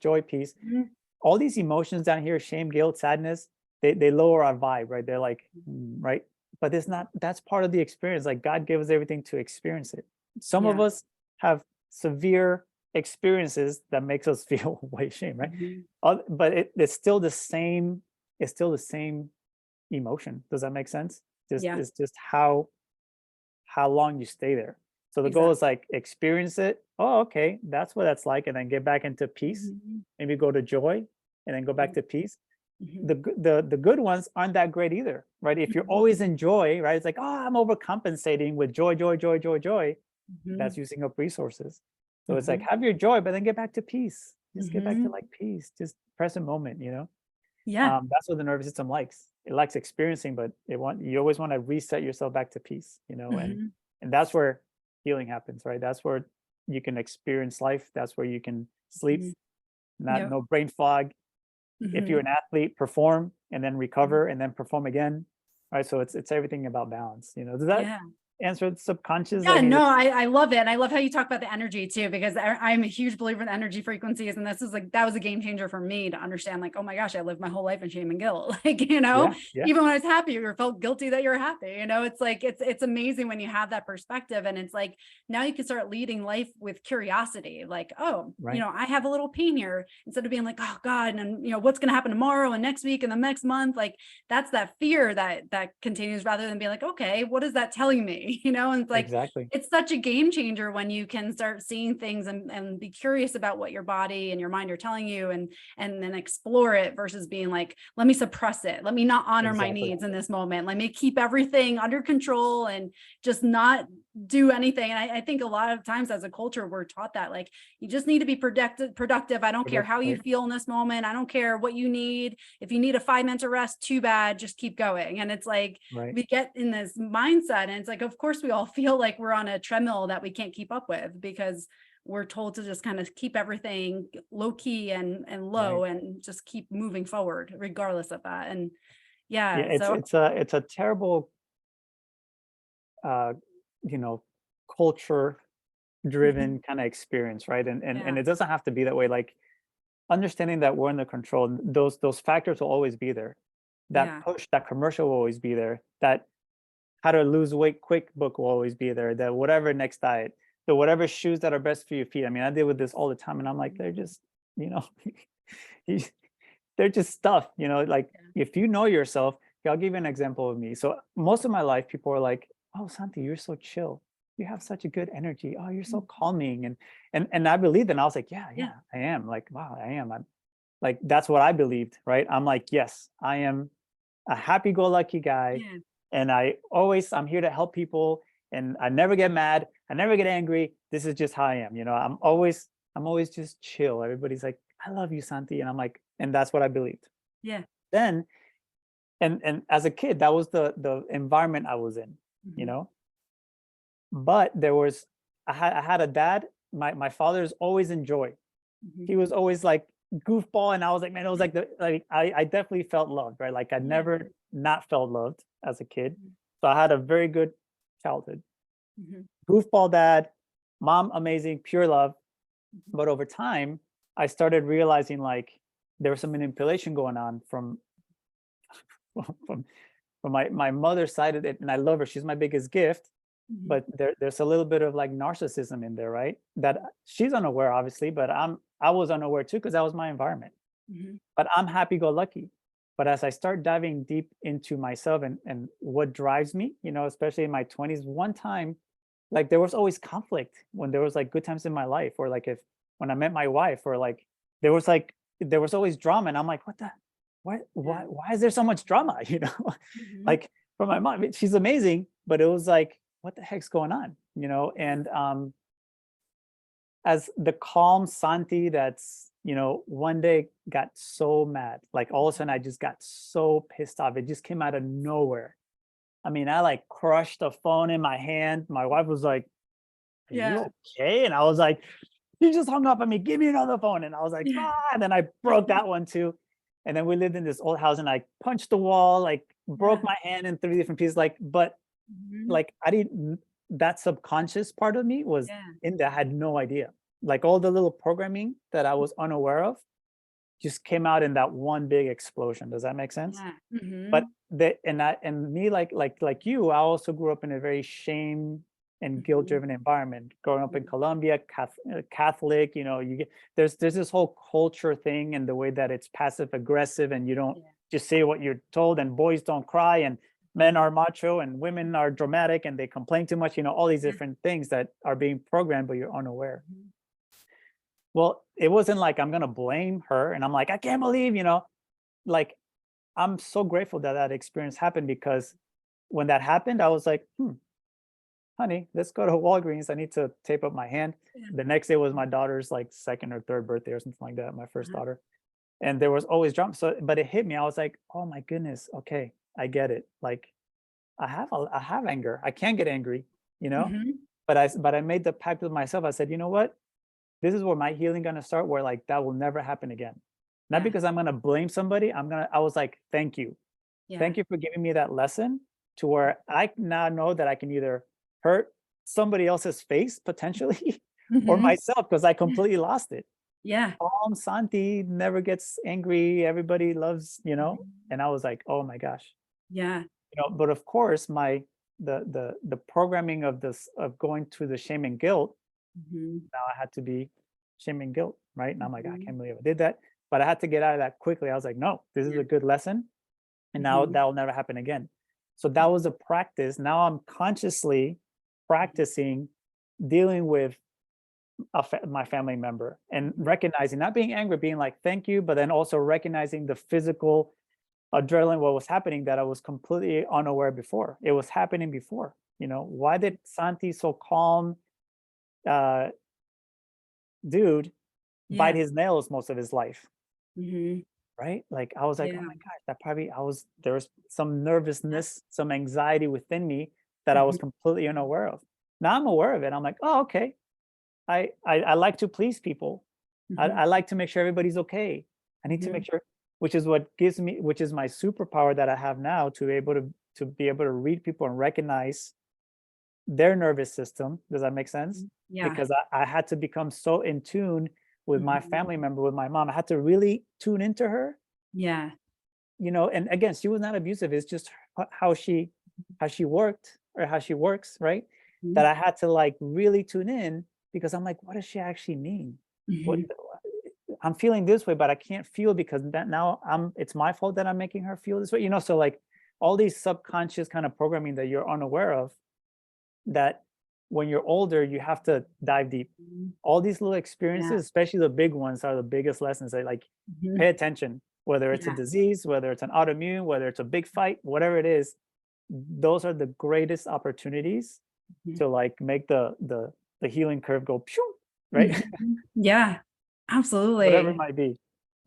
All these emotions down here, shame, guilt, sadness, they lower our vibe, right? They're like, right? But that's part of the experience. Like God gave us everything to experience it. Some of us have severe experiences that makes us feel way shame, right? But it's still the same. It's still the same emotion. Does that make sense? It's just how long you stay there. So the goal is like experience it. Oh, okay, that's what that's like, and then get back into peace. Maybe go to joy, and then go back to peace. The good ones aren't that great either, right? If you're always in joy, right? It's like, oh, I'm overcompensating with joy. That's using up resources. So it's like, have your joy, but then get back to peace. Just get back to like peace, just present moment. That's what the nervous system likes. It likes experiencing, but you always want to reset yourself back to peace. And that's where healing happens, right? That's where you can experience life. That's where you can sleep, no brain fog. If you're an athlete, perform and then recover and then perform again. right? So it's everything about balance, you know. Does that Yeah. answer the subconscious? I Yeah, mean, no, it's I love it. And I love how you talk about the energy too, because I'm a huge believer in energy frequencies. And this is like, that was a game changer for me to understand, like, oh my gosh, I lived my whole life in shame and guilt. Like, yeah, yeah, even when I was happy, you felt guilty that you're happy. It's like, it's amazing when you have that perspective. And it's like, now you can start leading life with curiosity. Like, oh, right, I have a little pain here, instead of being like, oh God, and what's going to happen tomorrow and next week and the next month. Like, that's that fear that continues, rather than being like, okay, what is that telling me? And it's like, exactly, it's such a game changer when you can start seeing things and be curious about what your body and your mind are telling you, and then explore it, versus being like, let me suppress it. Let me not honor my exactly. needs in this moment. Let me keep everything under control and just not do anything. And I think a lot of times as a culture, we're taught that, like, you just need to be productive. I don't care how you Right, feel in this moment. I don't care what you need. If you need a 5 minutes of rest, too bad, just keep going. And it's like, right, we get in this mindset, and it's like, of course we all feel like we're on a treadmill that we can't keep up with, because we're told to just kind of keep everything low key and right. low, and just keep moving forward regardless of that. And Yeah, yeah, it's so it's a terrible, uh, you know, culture mhm, driven kind of experience, right? And yeah, it doesn't have to be that way. Like understanding that we're under control, those factors will always be there. That yeah, push, that commercial will always be there. That how to lose weight quick book will always be there. That whatever next diet, the whatever shoes that are best for your feet. I mean, I deal with this all the time, and I'm like, they're just, you know, you- they're just stuff. Like yeah, if you know yourself. Okay, I'll give you an example of me. So most of my life, people are like, "Oh, Santi, you're so chill. You have such a good energy. Oh, you're so mhm, calming." And I believed, and I was like, "Yeah, yeah, yeah, I am. Like, wow, I am. I'm like that's what I believed, right? I'm like, yes, I am a happy-go-lucky guy, yeah, and I'm here to help people, and I never get mad, I never get angry. This is just how I am. I'm always just chill. Everybody's like, I love you, Santi, and I'm like, and that's what I believed. yeah, Then, and as a kid, that was the environment I was in, you mhm, know. But I had a dad. My father's always in joy. mhm, He was always like goofball, and I was like, man, it was like I definitely felt loved, right? Like I yeah, never not felt loved as a kid. mhm, So I had a very good childhood. mhm, Goofball dad, mom amazing, pure love. mhm, But over time, I started realizing like there was some manipulation going on from from from my mother's side of it, and I love her. She's my biggest gift, mhm, but there's a little bit of like narcissism in there, right? That she's unaware, obviously, but I was unaware too because that was my environment. mhm, But I'm happy go lucky. But as I start diving deep into myself and what drives me, especially in my 20s, one time, like there was always conflict when there was like good times in my life, or like if when I met my wife, or there was always drama, and I'm like, what the, why, yeah, why is there so much drama? mhm, Like for my mom, she's amazing, but it was like, what the heck's going on? yeah, And as the calm Santi that's, one day got so mad. Like all of a sudden I just got so pissed off. It just came out of nowhere. I mean, I like crushed the phone in my hand. My wife was like, "Are yeah, you okay?" And I was like, "You just hung up on me. Give me another phone." And I was like, yeah, "Ah." And then I broke that one too. And then we lived in this old house, and I punched the wall, like broke yeah, my hand in three different pieces. But mhm, like I didn't, that subconscious part of me was yeah, in there. I had no idea. Like all the little programming that I was unaware of just came out in that one big explosion. Does that make sense? yeah, But mhm, and me, like you, I also grew up in a very shame and guilt mhm, driven environment. Growing up in mhm, Colombia, Catholic, you get there's this whole culture thing, and the way that it's passive aggressive, and you don't yeah, just say what you're told, and boys don't cry, and men mhm, are macho, and women are dramatic, and they complain too much. All these yeah, different things that are being programmed, but you're unaware. mhm, Well, it wasn't like I'm gonna blame her, and I'm like, I can't believe, like I'm so grateful that that experience happened, because when that happened, I was like, honey, let's go to Walgreens. I need to tape up my hand. yeah, The next day was mhm, my daughter's like second or third birthday or something like that, my first uh-huh, daughter. And there was always drama. So, but it hit me. I was like, oh my goodness, okay, I get it. Like I have anger. I can get angry, you know. mhm, But I made the pact with myself. I said, you know what? This is where my healing gonna start. Where like that will never happen again. Not yeah, because I'm gonna blame somebody. I was like, thank you. Yeah. Thank you for giving me that lesson to where I now know that I can either hurt somebody else's face potentially or Mhm. myself because I completely lost it. Yeah. Calm Santi never gets angry. Everybody loves, Mhm. and I was like, oh my gosh. Yeah. But of course, the programming of this of going to the shame and guilt, Mhm. now I had to be shame and guilt, right? And I'm like, I Mhm. can't believe I did that. But I had to get out of that quickly. I was like, no, this is Yeah. a good lesson. And now Mhm. that will never happen again. So that was a practice. Now I'm consciously practicing dealing with my family member and Mhm. recognizing, not being angry, being like, thank you, but then also recognizing the physical adrenaline, what was happening that I was completely unaware before. It was happening before. Why did Santi, so calm uh, dude, bite Yeah. his nails most of his life? Mhm. Right? Like I was like, oh Yeah. my gosh, there was some nervousness, some anxiety within me that I Mhm. was completely unaware of. Now I'm aware of it. I'm like, oh, okay. I like to please people. Mhm. I like to make sure everybody's okay. I need to make Mhm. sure, which is my superpower that I have now to be able to read people and recognize their nervous system. Does that make sense? Yeah. Because I had to become so in tune with my Mhm. family member, with my mom. I had to really tune into her, Yeah. and again, she was not abusive. It's just how she worked or how she works, right? That Mhm. I had to like really tune in because I'm like, what does she actually mean? What Mhm. I'm feeling this way, but I can't feel because that now it's my fault that I'm making her feel this way. So like all these subconscious kind of programming that you're unaware of, that when you're older, you have to dive deep. Mhm. All these little Yeah. experiences, especially the big ones, are the biggest lessons. That like Mhm. pay attention, whether it's a Yeah. disease, whether it's an autoimmune, whether it's a big fight, whatever it is, those are the greatest opportunities Mhm. to like make the healing curve go pshoo, right? Mhm. Yeah. Whatever it Absolutely. might be. Does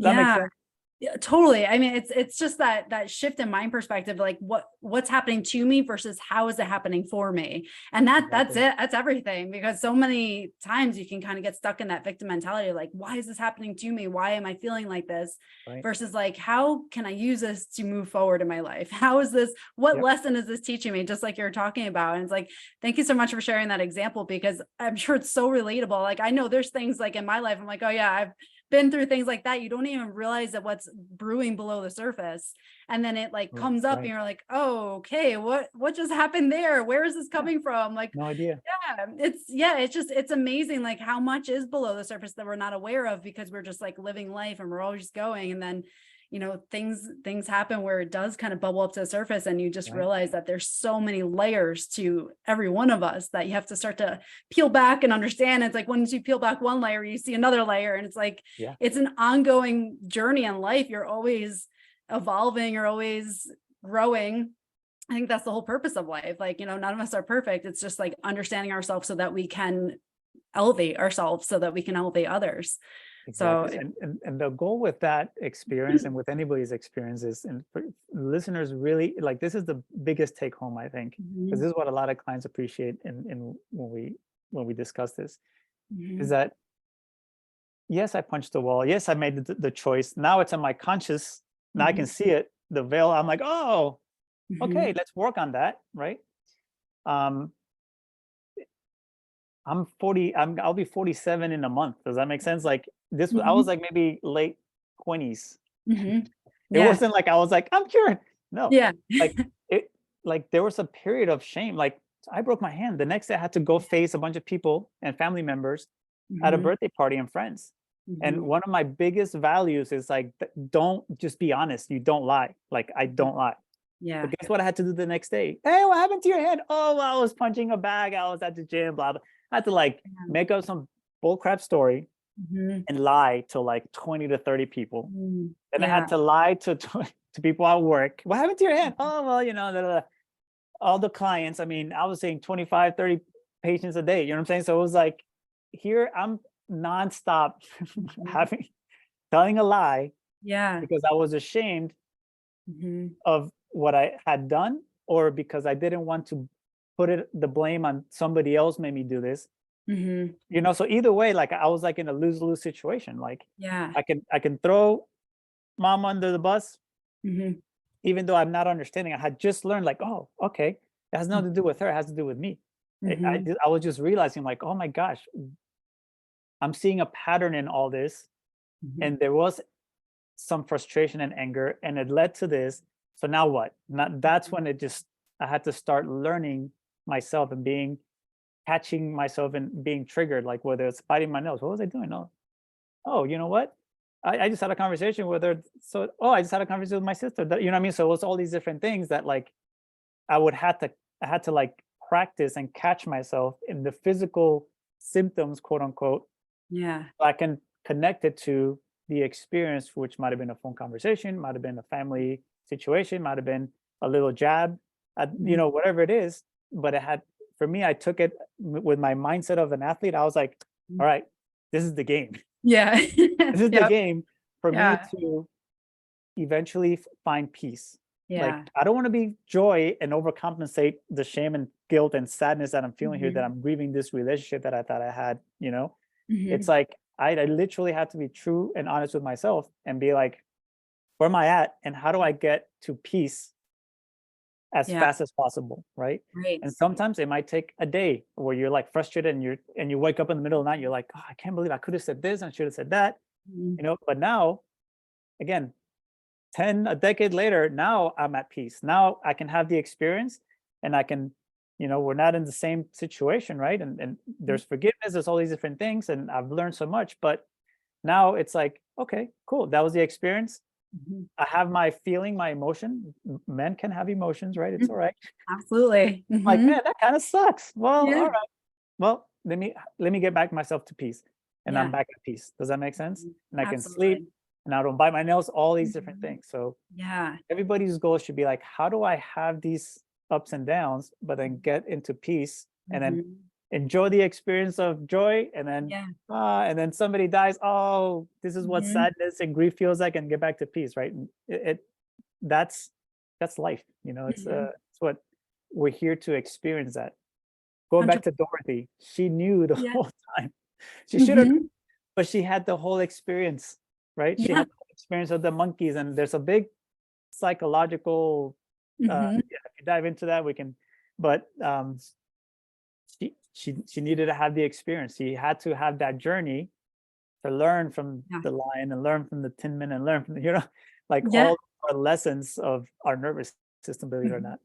that make Yeah. sense? Yeah, totally. I mean, it's just that shift in mind perspective, like what's happening to me versus how is it happening for me? And that's Exactly. it. That's everything. Because so many times you can kind of get stuck in that victim mentality, like, why is this happening to me? Why am I feeling like this? Right. Versus like, how can I use this to move forward in my life? How is this, what Yep. lesson is this teaching me? Just like you're talking about. And it's like, thank you so much for sharing that example because I'm sure it's so relatable. Like I know there's things like in my life, I'm like, oh yeah, I've been through things like that. You don't even realize that what's brewing below the surface. And then it like Right. comes up and Right. you're like, oh, okay, what just happened there? Where is this Yeah. coming from? Like, No idea. it's amazing like how much is below the surface that we're not aware of because we're just like living life and we're always just going. And then things happen where it does kind of bubble up to the surface and you just Right. realize that there's so many layers to every one of us that you have to start to peel back and understand. It's like once you peel back one layer you see another layer, and it's like Yeah. it's an ongoing journey in life. You're always evolving, you're always growing. I think that's the whole purpose of life. Like, none of us are perfect. It's just like understanding ourselves so that we can elevate ourselves so that we can elevate others. So Exactly. And the goal with that experience and with anybody's experience is, and for listeners really like, this is the biggest take home, I think, because Mhm, this is what a lot of clients appreciate in when we discuss this, is mhm, that yes, I punched the wall. Yes, I made the choice. Now it's in my conscious. Now I can mhm, see it, the veil. I'm like, oh, mhm, okay, let's work on that, right? Um, I'm 40, I'll be 47 in a month. Does that make sense? Like I was mhm, like maybe late 20s. mhm. It Yeah, wasn't like I was like, I'm cured. No, yeah. like it, like there was a period of shame. Like I broke my hand. The next day I had to go face a bunch of people and family members at a Mhm, birthday party and friends. And mhm, one of my biggest values is like, don't just be honest. You don't lie. Like I mhm. don't lie. But Yeah. guess what I had to do the next day? Hey, what happened to your hand? Oh, well, I was punching a bag. I was at the gym, blah, blah. I had to like Yeah. make up some bullcrap story Mhm, and lie to like 20 to 30 people. mm. Then I Yeah. had to lie to people at work. What happened to your hand? Oh, well, da, da, da. All the clients. I mean, I was seeing 25, 30 patients a day. You know what I'm saying? So it was like, here I'm nonstop Mhm. having telling a lie Yeah. because I was ashamed Mhm, of what I had done, or because I didn't want to put the blame on somebody else made me do this. mhm. So either way, like I was like in a lose-lose situation. Like Yeah. I can throw mom under the bus, Mhm. even though I'm not understanding, I had just learned like, oh, okay, it has nothing to do with her, it has to do with me. Mhm. I was just realizing like, oh my gosh, I'm seeing a pattern in all this. Mhm. And there was some frustration and anger, and it led to this. So now what? That's when I had to start learning myself and catching myself and being triggered, like whether it's biting my nose. What was I doing? Oh, you know what? I just had a conversation with her. So, oh, I just had a conversation with my sister. You know what I mean? So it was all these different things that like I would I had to like practice and catch myself in the physical symptoms, quote unquote, Yeah. so I can connect it to the experience, which might have been a phone conversation, might have been a family situation, might have been a little jab, Mhm. whatever it is. But it had, for me, I took it with my mindset of an athlete. I was like, Mm. all right, this is the game. Yeah. This is the Yep. game for me Yeah. to eventually find peace. Like, Yeah. I don't want to be joy and overcompensate the shame and guilt and sadness that I'm feeling here, that Mhm. I'm grieving this relationship that I thought I had, it's Mhm. like I literally have to be true and honest with myself and be like, where am I at and how do I get to peace as Yeah. fast as possible, right? Right. And sometimes it might take a day where you're like frustrated and you wake up in the middle of the night, you're like, oh, I can't believe I could have said this and should have said that, Mhm. But now, again, a decade later, now I'm at peace. Now I can have the experience and I can, we're not in the same situation, right? And there's forgiveness, there's all these different things, and I've learned so much. But now it's like, okay, cool. That was the experience. Mhm. I have my feeling, my emotion. Men can have emotions, right? It's all Mhm. right. Absolutely. Like, Mhm. man, that kind of sucks. Well, all Yeah. right. Well, let me get back myself to peace. And I'm Yeah. back at peace. Does that make sense? Mhm. And I can sleep Absolutely. and I don't bite my nails, all these different Mhm. things. So Yeah. everybody's goal should be like, how do I have these ups and downs, but then get into peace and then Mhm. enjoy the experience of joy, Yeah. and then somebody dies. Oh, this is what Mhm. sadness and grief feels like, and get back to peace, right? And that's life. Mhm. It's what we're here to experience. That going back 100. to Dorothy, she knew the Yeah. whole time. She should have, Mhm. but she had the whole experience, right? She Yeah. had the whole experience of the monkeys, and there's a big psychological. Mhm. Yeah, if you dive into that, we can. But she needed to have the experience. She had to have that journey to learn from Yeah. the lion and learn from the tin man and learn from like Yeah. all our lessons of our nervous system, believe it or Mhm. not.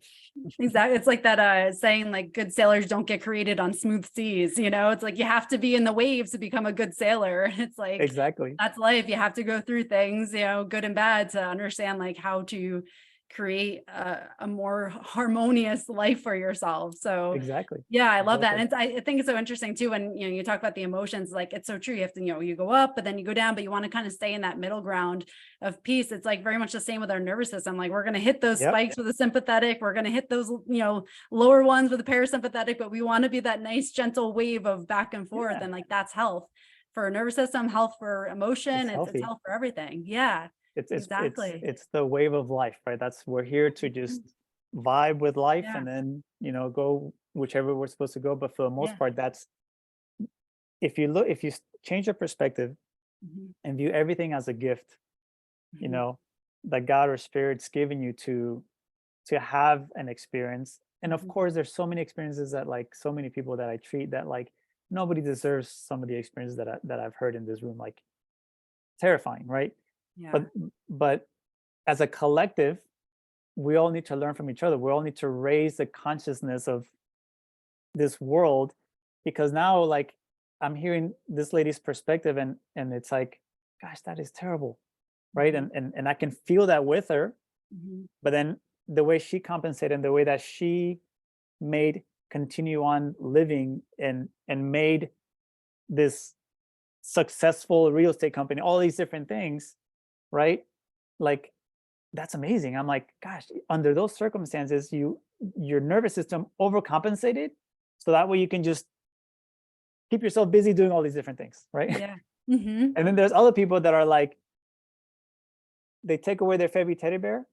Exactly. It's like that saying like good sailors don't get created on smooth seas, It's like you have to be in the waves to become a good sailor. It's like Exactly. that's life. You have to go through things, good and bad to understand like how to create a more harmonious life for yourself. So Exactly. yeah, I love that. Exactly. And I think it's so interesting too when you talk about the emotions, like it's so true. You have to, you go up, but then you go down, but you want to kind of stay in that middle ground of peace. It's like very much the same with our nervous system. Like we're going to hit those Yep. spikes with a sympathetic, we're going to hit those, lower ones with a parasympathetic, but we want to be that nice gentle wave of back and forth. Yeah. And like that's health for nervous system, health for emotion. It's It's healthy. health for everything. Yeah, exactly. It's the wave of life, right? We're here to just Mhm. vibe with life Yeah. and then, go whichever we're supposed to go. But for the most Yeah. part, that's if you change your perspective Mhm. and view everything as a gift, you Mhm. know, that God or spirit's giving you to have an experience. And of Mhm. course, there's so many experiences that like so many people that I treat that like nobody deserves some of the experiences that I've heard in this room, like terrifying, right? Yeah. But as a collective, we all need to learn from each other. We all need to raise the consciousness of this world, because now like I'm hearing this lady's perspective and it's like, gosh, that is terrible, right? Mhm. And I can feel that with her, Mhm. but then the way she compensated and the way that she made continue on living and made this successful real estate company, all these different things, right? Like that's amazing. I'm like, gosh, under those circumstances, your nervous system overcompensated so that way you can just keep yourself busy doing all these different things, right? Yeah. Mhm. And then there's other people that are like, they take away their favorite teddy bear,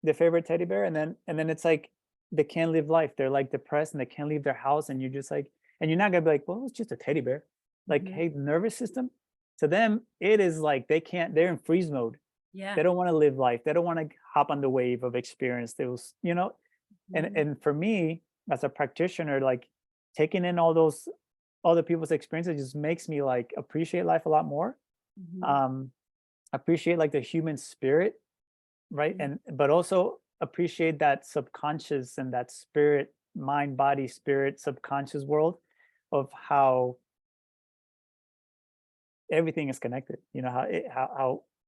and then it's like they can't live life. They're like depressed and they can't leave their house, and you're just like, and you're not gonna be like, well, it's just a teddy bear. Like, Mhm. hey, nervous system, to them, it is like they're in freeze mode. Yeah. They don't want to live life. They don't want to hop on the wave of experience. They was, Mhm. and for me as a practitioner, like taking in all those other people's experiences just makes me like appreciate life a lot more. Mhm. Um, appreciate like the human spirit, right? Yeah. And but also appreciate that subconscious and that spirit, mind, body, spirit, subconscious world of how everything is connected.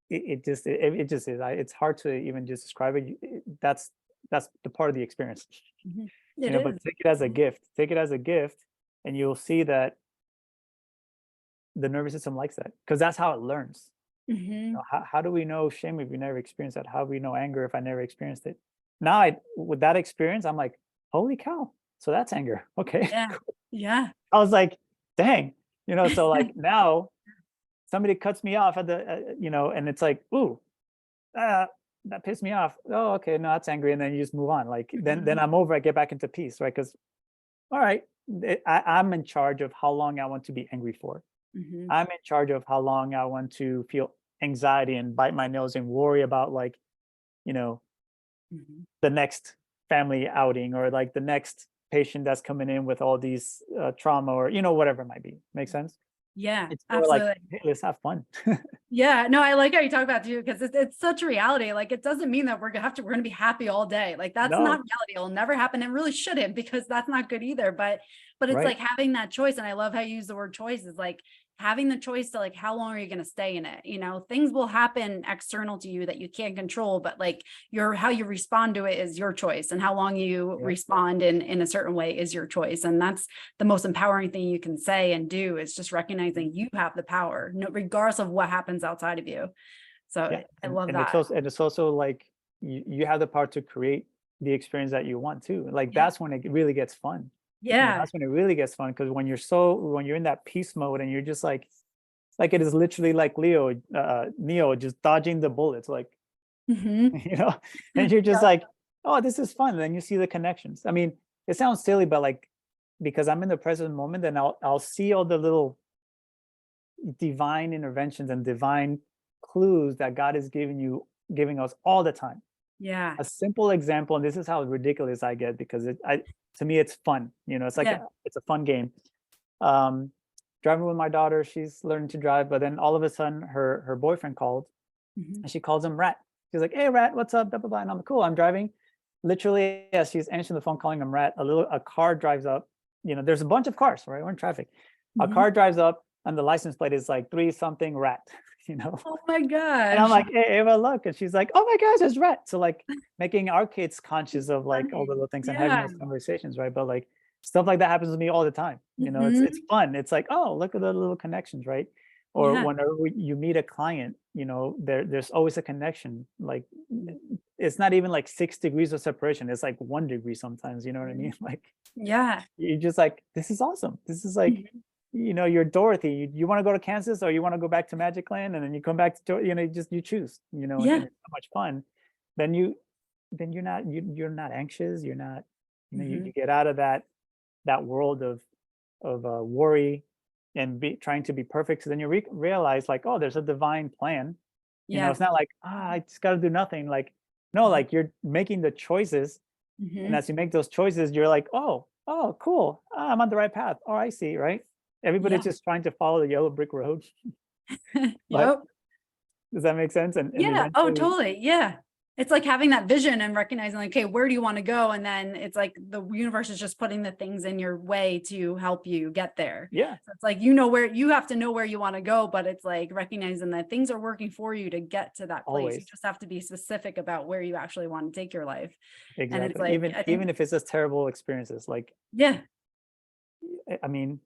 It just is. It's hard to even just describe it. That's the part of the experience, Mhm. It But is. take it as a Mhm. gift. Take it as a gift, and you'll see that the nervous system likes that because that's how it learns. Mhm. How do we know shame if we never experienced that? How do we know anger if I never experienced it? Now, with that experience, I'm like, holy cow! So that's anger. Okay, Yeah. Yeah. I was like, dang, So like now somebody cuts me off at the, and it's like, ooh, uh, that pissed me off. Oh, okay, no, that's angry, and then you just move on. Like then Mhm. I'm over. I get back into peace, right? Because all right, I'm in charge of how long I want to be angry for. Mhm. I'm in charge of how long I want to feel anxiety and bite my nose and worry about like, you know, Mhm. the next family outing or like the next patient that's coming in with all these trauma or whatever it might be. Make sense? Yeah, It's more like, absolutely. hey, let's have fun. Yeah, no, I like how you talk about too, because it's such a reality. Like, it doesn't mean that we're gonna be happy all day. Like, that's not No, reality. It'll never happen. It really shouldn't, because that's not good either. But it's right? like having that choice, and I love how you use the word choice, is like having the choice to like how long are you gonna stay in it? Things will happen external to you that you can't control, but like your how you respond to it is your choice, and how long you Yep. respond in a certain way is your choice. And that's the most empowering thing you can say and do, is just recognizing you have the power, no, regardless of what happens outside of you. So Yeah, I and love and it's that. also and it's also like you have the power to create the experience that you want too. Like Yeah. that's when it really gets fun. Yeah. That's when it really gets fun because when you're in that peace mode and you're just like it is literally like Neo just dodging the bullets, like Hmm. you know, and you're just like, oh, this is fun. And then you see the connections. I mean, it sounds silly, but like because I'm in the present moment, then I'll see all the little divine interventions and divine clues that God is giving us all the time. Yeah. A simple example, and this is how ridiculous I get because to me it's fun. It's like Yeah. it's a fun game. Um, driving with my daughter, she's learning to drive, but then all of a sudden her boyfriend called Hmm. and she calls him Rat. She's like, "Hey, Rat, what's up?" Blah, blah, blah. And I'm like, cool. I'm driving. Literally, as she's answering the phone, calling him Rat, a car drives up. There's a bunch of cars, right? We're in traffic. A Hmm. car drives up, and the license plate is like three something Rat. You know, Oh my and I'm gosh. like, "Hey, Ava, look," and she's like, "Oh my gosh, it's Rat." So like, making our kids conscious of like all the Funny. little things and having Yeah. those conversations, right? But like stuff like that happens to me all the time. It's Hmm. fun. It's like, oh, look at the little connections, right? Or Yeah. whenever you meet a client, there's always a connection. Like it's not even like 6 degrees of separation. It's like 1 degree sometimes. You know what I mean? Mhm. Like Yeah. you're just like, this is awesome. This is like, Mhm. you're Dorothy. You want to go to Kansas or you want to go back to Magic Land, and then you come back to you choose. And Yeah. it's so much fun. Then you're not anxious. You're not. Hmm. You get out of that world of worry and trying to be perfect. So then you realize like, oh, there's a divine plan. Yeah. It's not like I just got to do nothing. Like no, Hmm. like you're making the choices, and Hmm. as you make those choices, you're like, oh, cool. I'm on the right path. Oh, I see. Right. Everybody's Yeah. just trying to follow the yellow brick road. But Yep. does that make sense? And Yeah. Oh, eventually, totally. Yeah. It's like having that vision and recognizing like, okay, where do you want to go? And then it's like the universe is just putting the things in your way to help you get there. yeah, So it's like, where you have to know where you want to go, but it's like recognizing that things are working for you to get to that place. You always. just have to be specific about where you actually want to take your life. And it's Exactly. like, Even I think, even if it's just terrible experiences, like yeah, I mean,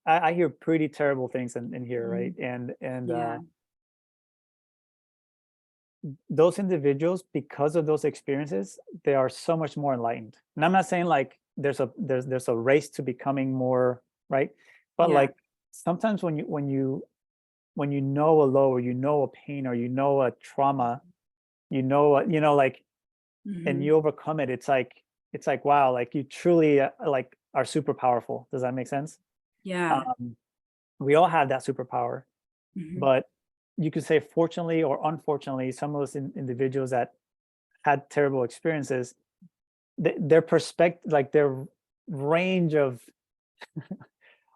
I hear pretty terrible things in here, right? mhm, And yeah, those individuals, because of those experiences, they are so much more enlightened. And I'm not saying like there's a race to becoming more, right? But yeah, like sometimes when you know a low or a pain or a trauma, like and mhm, you overcome it, it's like wow, like you truly like are super powerful. Does that make sense? yeah, Um, we all have that superpower, mhm, but you could say fortunately or unfortunately, some of those individuals that had terrible experiences, their perspective, like their range of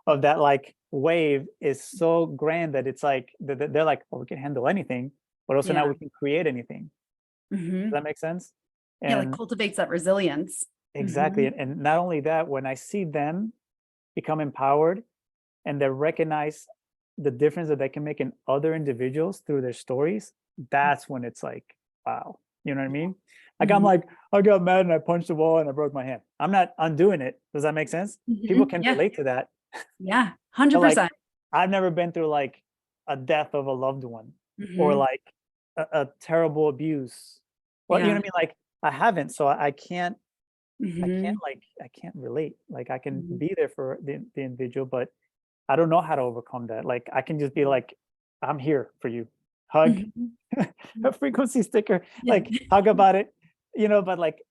that like wave is so grand that it's like they're like, oh, we can handle anything, but also now Yeah. we can create anything. Does Hmm. that make sense? Yeah, like And cultivates that resilience. exactly. Hmm. And not only that, when I see them become empowered and they recognize the difference that they can make in other individuals through their stories, that's when it's like, wow. You know what I mean? Like I'm Hmm. like, I got mad and I punched the wall and I broke my hand. I'm not undoing it. Does that make sense? People can Yeah. relate to that. Yeah. But like 100%. I've never been through like a death of a loved one or Hmm. like a terrible abuse. Well, you know Yeah. what I mean? Like I haven't, so Hmm. I can't relate. Like I can Hmm. be there for the individual, but I don't know how to overcome that. Like I can just be like, I'm here for you. Hug, Hmm. a frequency sticker, Yeah. like hug about it, but like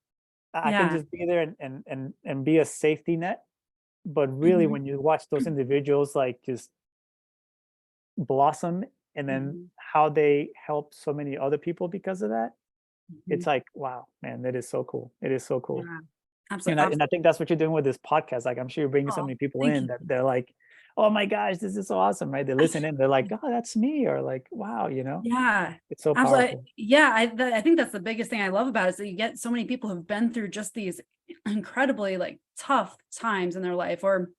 I can Yeah. just be there and be a safety net. But really Hmm. when you watch those individuals like just blossom and then Hmm. how they help so many other people because of that, Hmm. it's like, wow, man, that is so cool. It is so cool. Yeah. And Absolutely. I think that's what you're doing with this podcast. Like I'm sure you're bringing so Oh, many people thank in you. that they're like, oh my gosh, this is so awesome, right? They listen in, they're like, oh, that's me, or like, wow, Yeah, it's so absolutely. powerful. Yeah, I think that's the biggest thing I love about it is that you get so many people who've been through just these incredibly like tough times in their life or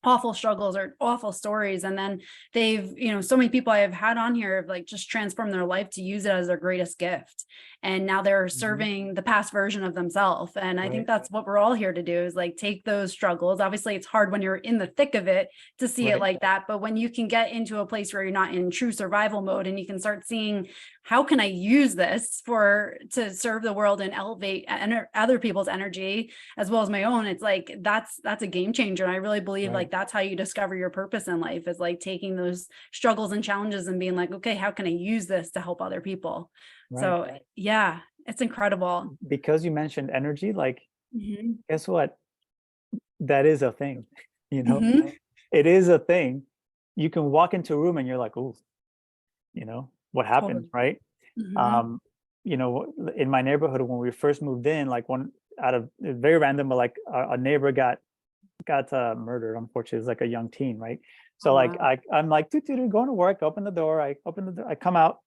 awful struggles or awful stories, and then they've, so many people I have had on here have like just transformed their life to use it as their greatest gift, and now they're Mhm. serving the past version of themselves. And I think Right, that's what we're all here to do, is like take those struggles. Obviously it's hard when you're in the thick of it to see it right, like that, but when you can get into a place where you're not in true survival mode and you can start seeing, how can I use this to serve the world and elevate other people's energy as well as my own, it's like that's a game changer. And I really believe right, like that's how you discover your purpose in life, is like taking those struggles and challenges and being like, okay, how can I use this to help other people? right. So yeah, it's incredible. Because you mentioned energy, like, Hmm. guess what? That is a thing, you know, Hmm. it is a thing. You can walk into a room and you're like, oh, what happened, Totally. right? Hmm. Um, in my neighborhood when we first moved in, like one out of very random, but like a neighbor got murdered. Unfortunately, it was like a young teen, right? Oh So like wow. I'm like going to work, open the door, I open the door, I come out,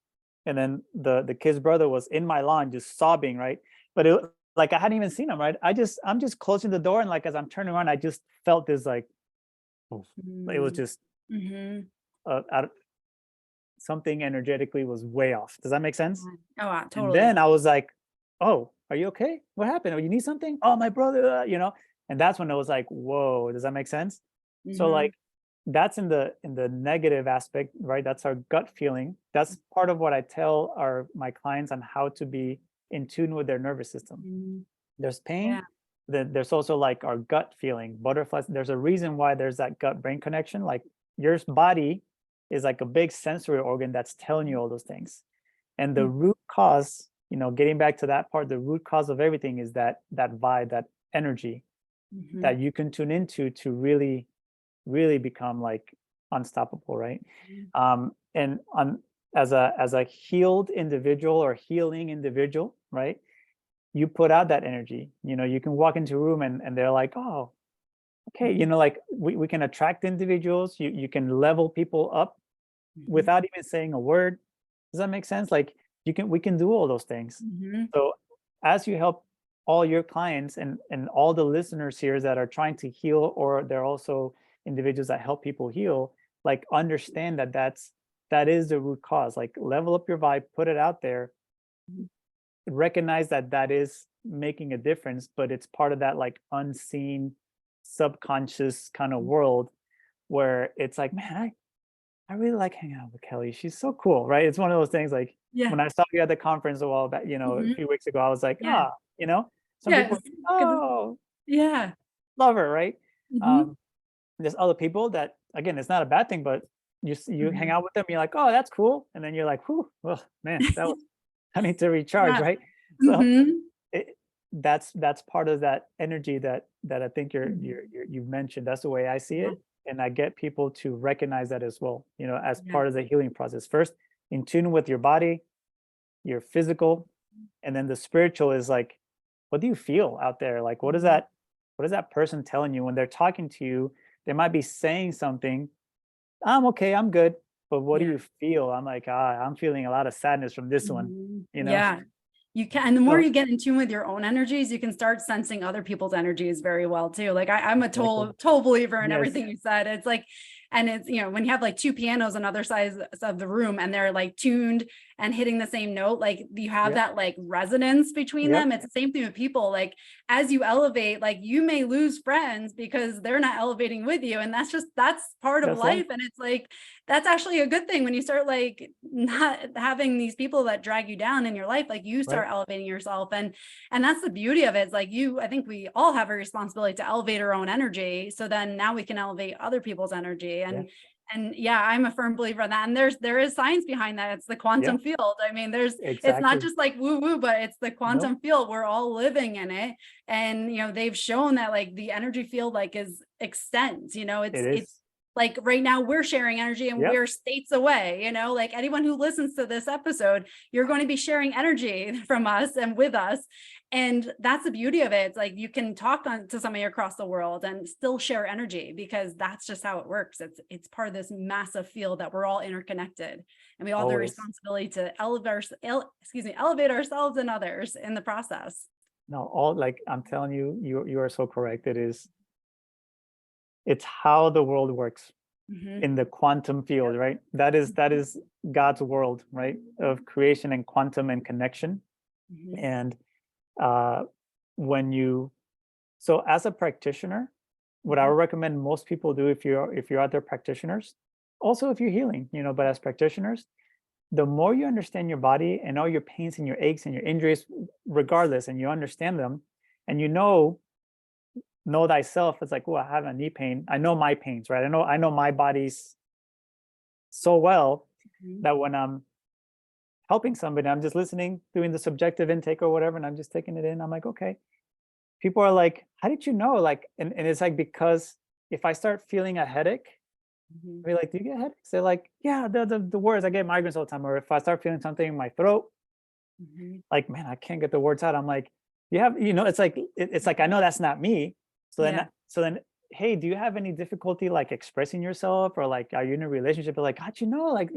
and then the kid's brother was in my lawn just sobbing, right? But it like I hadn't even seen him, right? I'm just closing the door, and like as I'm turning around, I just felt this like, oof. It was just Mm-hmm. out of, something energetically was way off. Does that make sense? Oh wow, And totally. then I was like, "Oh, are you okay? What happened? Oh, you need something? Oh, my brother," And that's when it was like, "Whoa, does that make sense?" So Hmm. like that's in the negative aspect, right? That's our gut feeling. That's part of what I tell my clients on how to be in tune with their nervous system. There's pain, Yeah. then there's also like our gut feeling, butterflies. There's a reason why there's that gut brain connection. Like your body is like a big sensory organ that's telling you all those things. And the root cause, getting back to that part, the root cause of everything is that vibe, that energy Mm-hmm. that you can tune into to really, really become like unstoppable, right? And on as a healed individual or healing individual, right? You put out that energy. You can walk into a room and they're like, oh, okay, like we can attract individuals, you can level people up Hmm. without even saying a word. Does that make sense? Like we can do all those things. Hmm. So as you help all your clients and all the listeners here that are trying to heal, or they're also individuals that help people heal, like understand that is the root cause. Like level up your vibe, put it out there, recognize that is making a difference, but it's part of that like unseen subconscious kind of world where it's like, man, I really like hanging out with Kelly. She's so cool, right? It's one of those things like Yeah. when I saw you at the conference a while back, a Hmm. few weeks ago, I was like, Yeah. some Yeah. people, oh, Yeah. love her, right? Hmm. Um, there's other people that, again, it's not a bad thing, but you hang Hmm. out with them, you're like, oh, that's cool, and then you're like, whew, well, man, that was I need to recharge, Yeah. right? So Hmm. it, that's part of that energy that I think you've mentioned. That's the way I see Yeah. it, and I get people to recognize that as well. As Yeah. part of the healing process. First, in tune with your body, your physical, and then the spiritual is like, what do you feel out there? Like, what is that person telling you when they're talking to you? They might be saying something. I'm okay, I'm good. But what do Yeah. you feel? I'm like, I'm feeling a lot of sadness from this one, you know? Yeah. You can, and the more So you get in tune with your own energies, you can start sensing other people's energies very well too. Like I'm a exactly. total believer in Yes. everything you said. It's like, and it's, when you have like two pianos on other sides of the room and they're like tuned and hitting the same note, like you have Yep. that like resonance between Yep. them. It's the same thing with people. Like as you elevate, like you may lose friends because they're not elevating with you. And that's part of That's life. life. And it's like, that's actually a good thing when you start like not having these people that drag you down in your life, like you start Right. elevating yourself. And that's the beauty of it. It's like I think we all have a responsibility to elevate our own energy. So then now we can elevate other people's energy. Yeah. And yeah, I'm a firm believer in that. And there is science behind that. It's the Yeah. quantum field. I mean, it's not Exactly. just like woo woo, but it's the quantum Nope. field. We're all living in it. And they've shown that like the energy field like extends, It it's is. like right now we're sharing energy and Yep. we're states away, like anyone who listens to this episode, you're going to be sharing energy from us and with us. And that's the beauty of it. It's like you can talk to somebody across the world and still share energy because that's just how it works. It's part of this massive field that we're all interconnected and we all have the Always. responsibility to elevate ourselves and others in the process. No, all like I'm telling you, you are so correct. It's how the world works Mm-hmm. in the quantum field, right? That is God's world, right? Of creation and quantum and connection. Mm-hmm. And uh when you so as a practitioner, what I would recommend most people do if you're out there practitioners, also if you're healing, but as practitioners, the more you understand your body and all your pains and your aches and your injuries, regardless, and you understand them, and know thyself. It's like, oh, I have a knee pain. I know my pains, right? I know my body's so well Mm-hmm. that when I'm helping somebody, I'm just listening, doing the subjective intake or whatever, and I'm just taking it in. I'm like, okay. People are like, how did you know? Like, and it's like, because if I start feeling a headache, Mm-hmm. I'll be like, do you get headaches? They're like, yeah, the words, I get migraines all the time. Or if I start feeling something in my throat, Mm-hmm. like, man, I can't get the words out. I'm like, it's like it's like I know that's not me. Yeah. So then, hey, do you have any difficulty like expressing yourself, or like are you in a relationship? They're like, how'd you know? Like,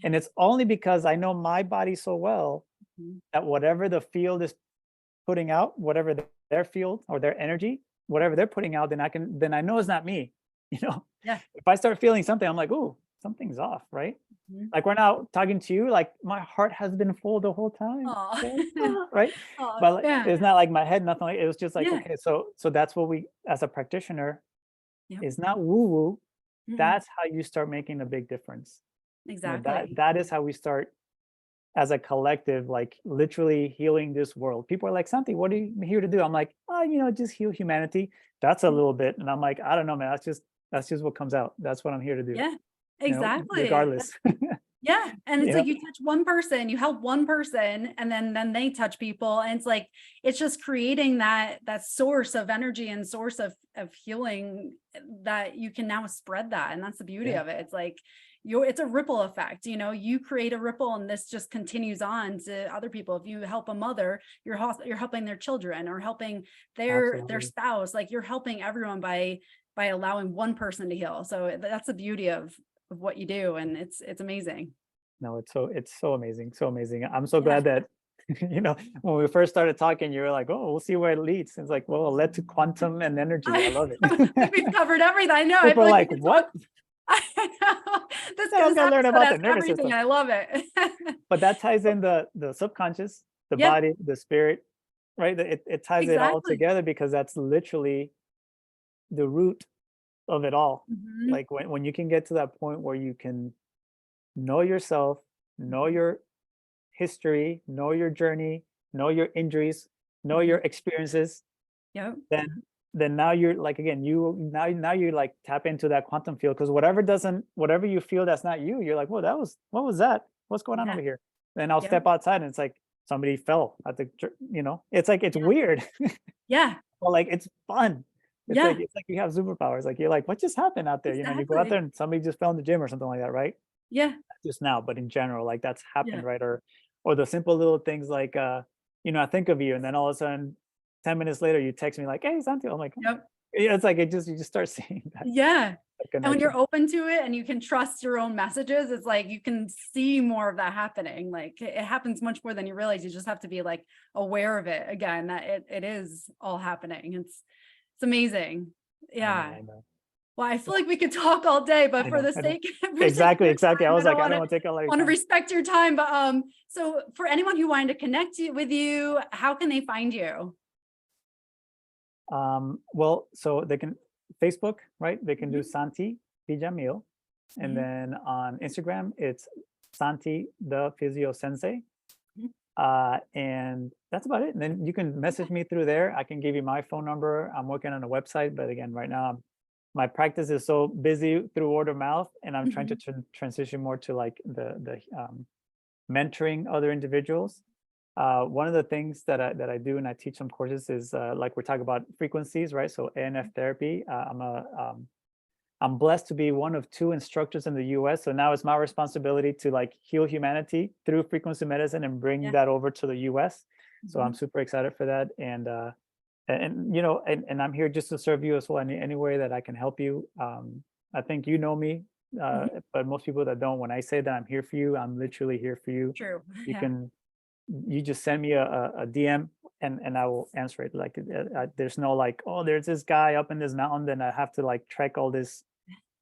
and it's only because I know my body so well Mm-hmm. that whatever the field is putting out, whatever their field or their energy, whatever they're putting out, then I know it's not me. You know, Yeah. if I start feeling something, I'm like, oh, something's off, right? Mm-hmm. Like we're now talking to you, like my heart has been full the whole time, Oh. so, right? Oh, But like, yeah. it's not like my head, nothing. Like it was just like, Yeah. okay, so that's what we, as a practitioner, Yep. is not woo woo. Mm-mm. That's how you start making a big difference. That Exactly. that is how we start as a collective, like literally healing this world. People are like, Santi, what are you here to do? I'm like, oh, just heal humanity. That's a little bit, and I'm like, I don't know, man. That's just what comes out. That's what I'm here to do. Yeah. Exactly. Regardless. Yeah. And it's you like know, you touch one person, you help one person, and then they touch people. And it's like it's just creating that source of energy and source of healing that you can now spread that. And that's the beauty yeah, of it. It's like it's a ripple effect. You create a ripple and this just continues on to other people. If you help a mother, you're helping their children or helping their absolutely. spouse. Like you're helping everyone by allowing one person to heal. So that's the beauty of what you do. And it's amazing. No, it's so amazing, so amazing. I'm so Yeah. glad that when we first started talking, you were like, "Oh, we'll see where it leads." It's like, well, it led to quantum and energy. I I, love I think it. we've covered everything. I know. I People feel are like we like, can talk. "What? I know. Now I'm This gonna learn episode about the has nervous everything. system." I love it. But that ties in the subconscious, the Yep. body, the spirit, right? It ties it all Exactly. together because that's literally the root of it all. Mhm. Like when you can get to that point where you can know yourself, know your history, know your journey, know your injuries, know your Mhm. experiences, Yep. then now you're like, again, now you like tap into that quantum field, because whatever you feel that's not you, you're like, well, what was that? What's going on Yeah. over here? Then I'll Yep. step outside and it's like somebody fell at it's like it's Yeah. weird. Yeah. But like it's fun. It's like Yeah. it's like you have superpowers. Like you're like, what just happened out there? You go out Exactly. there and somebody just fell in the gym or something like that, right? Yeah. just now, but in general, like that's happened, Yeah. right? Or the simple little things like, I think of you, and then all of a sudden, 10 minutes later, you text me like, "Hey, Santi." I'm like, Yep. yeah, it's like you just start seeing Yeah. that And when you're connection. open to it and you can trust your own messages, it's like you can see more of that happening. Like it happens much more than you realize. You just have to be like aware of it again, that it is all happening. It's amazing. I know, Yeah. I know. Well, I feel like we could talk all day, but I for know, the I know. sake for the sake of Exactly, your exactly. I time, I was don't like, I don't wanna want to take a lot of your wanna time. respect your time. But so for anyone who wanted to connect with you, how can they find you? Well, so they can Facebook, right? They can do Mhm, Santi Villamil, and mhm, then on Instagram, it's Santi the Physio Sensei. mhm. And that's about it. And then you can message me through there. I can give you my phone number. I'm working on a website, but again, right now, my practice is so busy through word of mouth, and I'm trying to Mhm. transition more to like the mentoring other individuals. One of the things that I do and I teach some courses is like we're talking about frequencies, right? So ANF therapy. I'm blessed to be one of two instructors in the US. So now it's my responsibility to like heal humanity through frequency medicine and bring Yeah. that over to the US. So I'm Mhm, super excited for that. And I'm here just to serve you as well. Any way that I can help you. I think you know me, mhm. but most people that don't, when I say that I'm here for you, I'm literally here for you. True. You Yeah. can you just send me a DM, and I will answer it. Like there's no like, oh, there's this guy up in this mountain, then I have to like trek all this.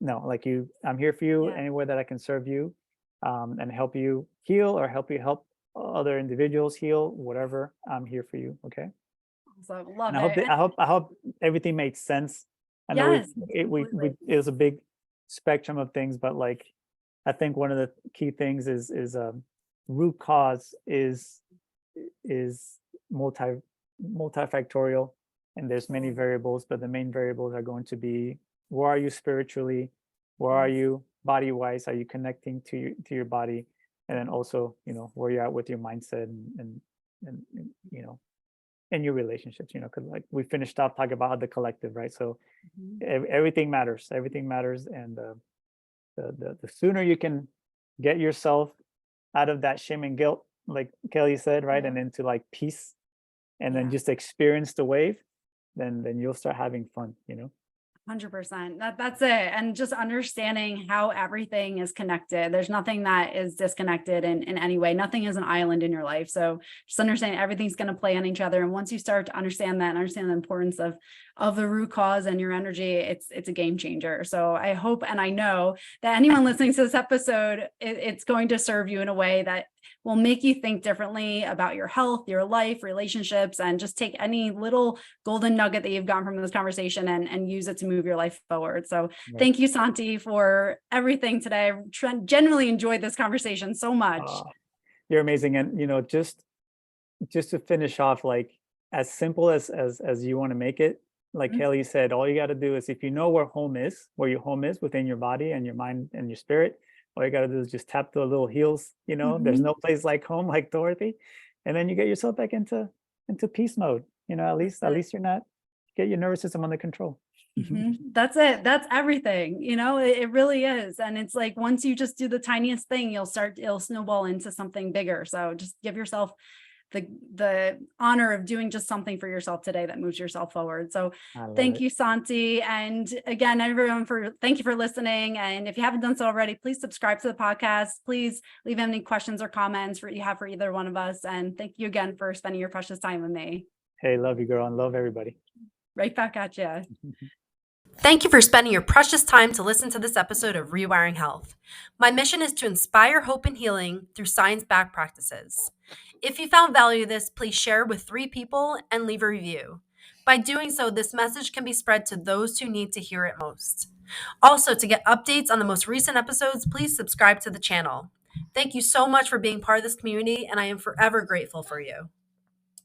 No, like I'm here for you Yeah. anywhere that I can serve you, and help you heal or help you help other individuals heal. Whatever, I'm here for you. Okay. So And love I hope it. that, I hope everything made sense. I know Yes, we completely. it was a big spectrum of things, but like I think one of the key things is root cause is multi multifactorial, and there's many Absolutely. variables, but the main variables are going to be where are you spiritually, where are Yes. you body wise, are you connecting to your body, and then also where you're at with your mindset and and your relationships, because like we finished off talking about the collective, right? So Mhm. everything matters, and the sooner you can get yourself out of that shame and guilt, like Kelly said, right, Yeah. and into like peace, and then Yeah. just experience the wave, then you'll start having fun. 100%. That's it. And just understanding how everything is connected. There's nothing that is disconnected in any way. Nothing is an island in your life. So just understanding everything's going to play on each other. And once you start to understand that and understand the importance of the root cause and your energy, it's a game changer. So I hope and I know that anyone listening to this episode, it's going to serve you in a way that will make you think differently about your health, your life, relationships, and just take any little golden nugget that you've gotten from this conversation and use it to move your life forward. So Right. thank you, Santi, for everything today. I genuinely enjoyed this conversation so much. uh, you're amazing, and just to finish off, like as simple as you want to make it, like Mhm. Kelly said, all you got to do is, if you know where your home is within your body and your mind and your spirit, all you got to do is just tap the little heels. There's Mhm. no place like home, like Dorothy, and then you get yourself back into peace mode. At That's least at it. least you're not get your nervous system under control. Mhm. That's it. That's everything. It really is. And it's like once you just do the tiniest thing, it'll snowball into something bigger. So just give yourself the honor of doing just something for yourself today that moves yourself forward. So I love thank it. you, Santi. And again, everyone, thank you for listening. And if you haven't done so already, please subscribe to the podcast. Please leave any questions or comments you have for either one of us. And thank you again for spending your precious time with me. Hey, love you, girl, and love everybody. Right back at you. Thank you for spending your precious time to listen to this episode of Rewiring Health. My mission is to inspire hope and healing through science-backed practices. If you found value in this, please share with 3 people and leave a review. By doing so, this message can be spread to those who need to hear it most. Also, to get updates on the most recent episodes, please subscribe to the channel. Thank you so much for being part of this community, and I am forever grateful for you.